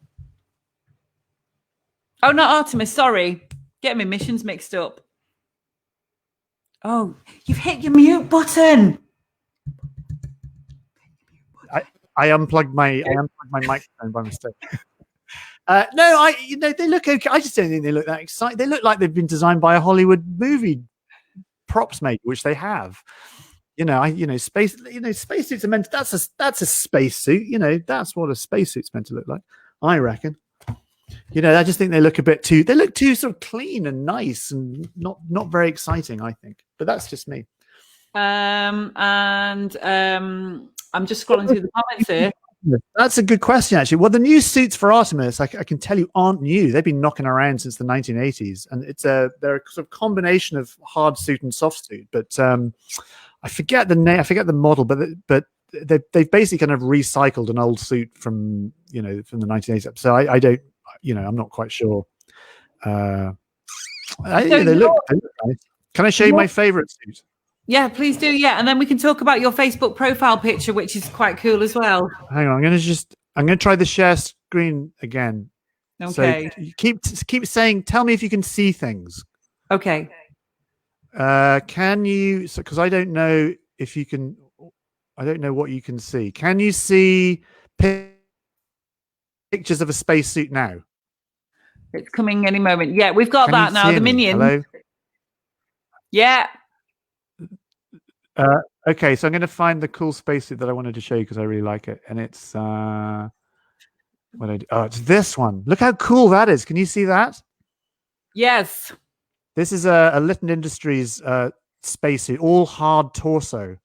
Oh, not Artemis. Sorry, getting my missions mixed up. Oh, you've hit your mute button. I unplugged my microphone by mistake. No, they look okay. I just don't think they look that exciting. They look like they've been designed by a Hollywood movie props maker, which they have. Spacesuits are meant. That's a spacesuit. That's what a spacesuit's meant to look like. I reckon. I just think they look too sort of clean and nice and not very exciting, I think. But that's just me. I'm just scrolling through the comments here. That's a good question, actually. Well, the new suits for Artemis, I can tell you, aren't new. They've been knocking around since the 1980s, and they're a sort of combination of hard suit and soft suit. But I forget the name, I forget the model, but they've basically kind of recycled an old suit from the 1980s. So I don't, I'm not quite sure. They look nice. Can I show you my favorite suit? Yeah, please do. Yeah, and then we can talk about your Facebook profile picture, which is quite cool as well. Hang on, I'm gonna try the share screen again. Okay. So keep saying. Tell me if you can see things. Okay. Can you? So, because I don't know if you can. I don't know what you can see. Can you see pictures of a spacesuit now? It's coming any moment. Yeah, we've got that now. The minion. Hello. Yeah. Okay, so I'm going to find the cool spacesuit that I wanted to show you because I really like it, and it's it's this one. Look how cool that is. Can you see that? Yes. This is a Litton Industries spacesuit, all hard torso,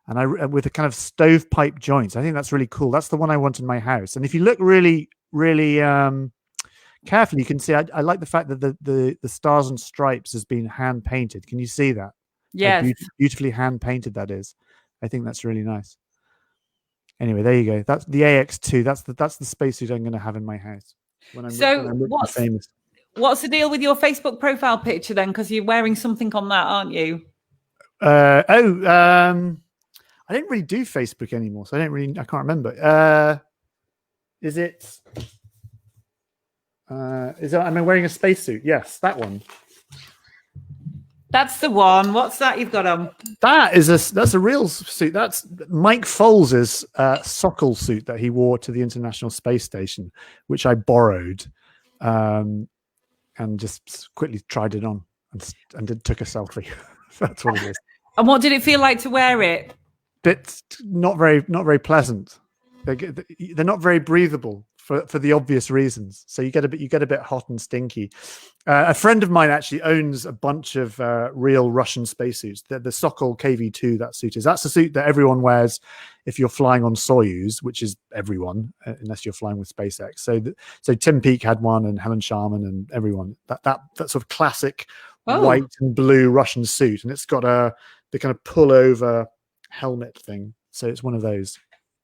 and with a kind of stovepipe joints. I think that's really cool. That's the one I want in my house. And if you look really, really carefully, you can see I like the fact that the stars and stripes has been hand painted. Can you see that? Yes. Beautifully hand painted that is. I think that's really nice. Anyway, there you go. That's the AX2. That's the spacesuit I'm going to have in my house when I'm famous. What's the deal with your Facebook profile picture then? Because you're wearing something on that, aren't you? I don't really do Facebook anymore, so I can't remember. Am I wearing a spacesuit? Yes, that one. That's the one. What's that you've got on? That's a real suit. That's Mike Foles's Sokol suit that he wore to the International Space Station, which I borrowed, and just quickly tried it on and took a selfie. That's what it is. And what did it feel like to wear it? It's not very pleasant. They're not very breathable for the obvious reasons. So you get a bit hot and stinky. A friend of mine actually owns a bunch of real Russian spacesuits. The Sokol KV-2, that's a suit that everyone wears if you're flying on Soyuz, which is everyone, unless you're flying with SpaceX. So Tim Peake had one, and Helen Sharman, and everyone. That sort of classic white and blue Russian suit, and it's got the kind of pullover helmet thing. So it's one of those.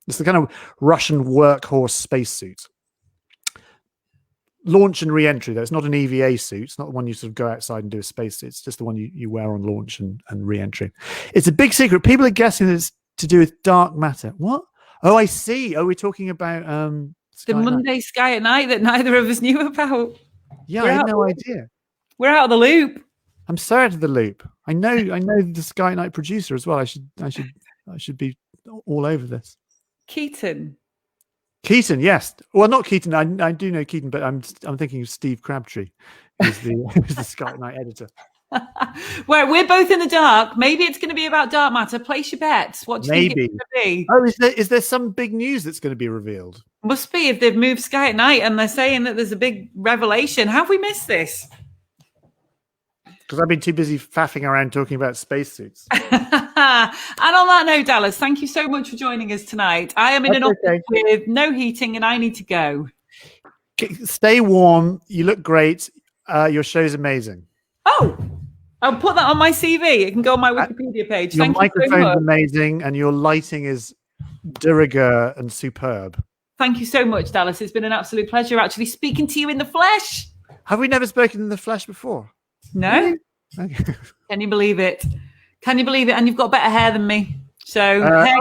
It's the kind of Russian workhorse spacesuit. Launch and re-entry, though. It's not an EVA suit. It's not the one you sort of go outside and do a spacesuit. It's just the one you wear on launch and re-entry. It's a big secret. People are guessing that it's to do with dark matter. What? Oh, I see. Oh, we're talking about the Monday Sky at Night that neither of us knew about. Yeah, I had no idea. We're out of the loop. I'm so out of the loop. I know the Sky at Night producer as well. I should be all over this. Keaton, yes. Well, not Keaton. I do know Keaton, but I'm thinking of Steve Crabtree, who's the Sky at Night editor. Well, we're both in the dark. Maybe it's going to be about dark matter. Place your bets. What do you think it's going to be? Oh, is there some big news that's going to be revealed? Must be if they've moved Sky at Night and they're saying that there's a big revelation. How have we missed this? Because I've been too busy faffing around talking about spacesuits. And on that note, Dallas, thank you so much for joining us tonight. I am in an office with no heating and I need to go. Stay warm. You look great. Your show's amazing. Oh, I'll put that on my CV. It can go on my Wikipedia page. Your Thank microphone's you so much. amazing and your lighting is de rigueur and superb. Thank you so much, Dallas. It's been an absolute pleasure actually speaking to you in the flesh. Have we never spoken in the flesh before? No. Okay. Can you believe it? Can you believe it? And you've got better hair than me. So I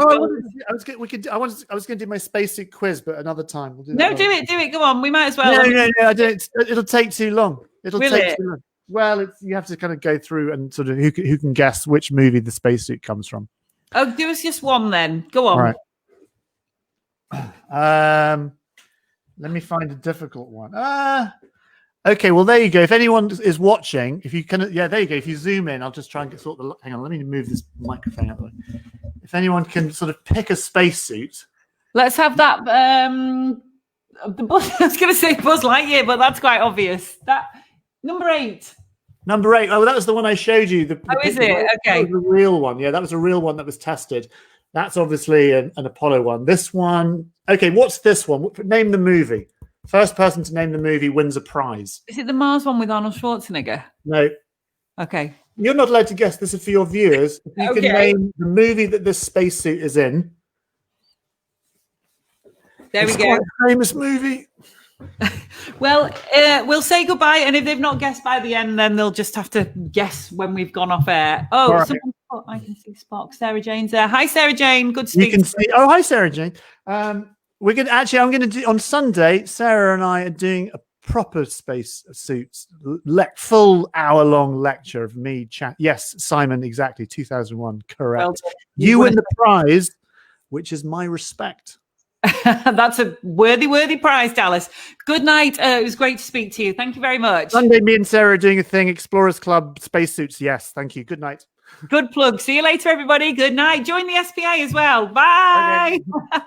was going to do my spacesuit quiz, but another time. We'll do that. No, do it. Go on. We might as well. No. I don't. It'll take too long. Too long. Well, you have to kind of go through and sort of who can guess which movie the spacesuit comes from. Oh, do us just one then. Go on. All right. Let me find a difficult one. Okay, well, there you go. If anyone is watching, if you can, there you go. If you zoom in, I'll just try and hang on, let me move this microphone out of the way. If anyone can sort of pick a spacesuit. Let's have that. I was going to say Buzz Lightyear, but that's quite obvious. That number 8. Number 8. Oh, that was the one I showed you. Is it? Okay. That was a real one. Yeah, that was a real one that was tested. That's obviously an Apollo one. This one. Okay, what's this one? Name the movie. First person to name the movie wins a prize. Is it the Mars one with Arnold Schwarzenegger? No. Okay. You're not allowed to guess. This is for your viewers. If you can name the movie that this spacesuit is in. There we go. Quite a famous movie. Well, we'll say goodbye, and if they've not guessed by the end, then they'll just have to guess when we've gone off air. Oh, right. I can see Spock. Sarah Jane's there. Hi, Sarah Jane. Good to speak. You can see. Oh, hi, Sarah Jane. I'm going to do on Sunday. Sarah and I are doing a proper space suits, full hour-long lecture of me chat. Yes, Simon, exactly. 2001, correct. Well, you win the prize, which is my respect. That's a worthy prize, Dallas. Good night. It was great to speak to you. Thank you very much. Sunday, me and Sarah are doing a thing. Explorers Club spacesuits. Yes, thank you. Good night. Good plug. See you later, everybody. Good night. Join the SPA as well. Bye. Okay.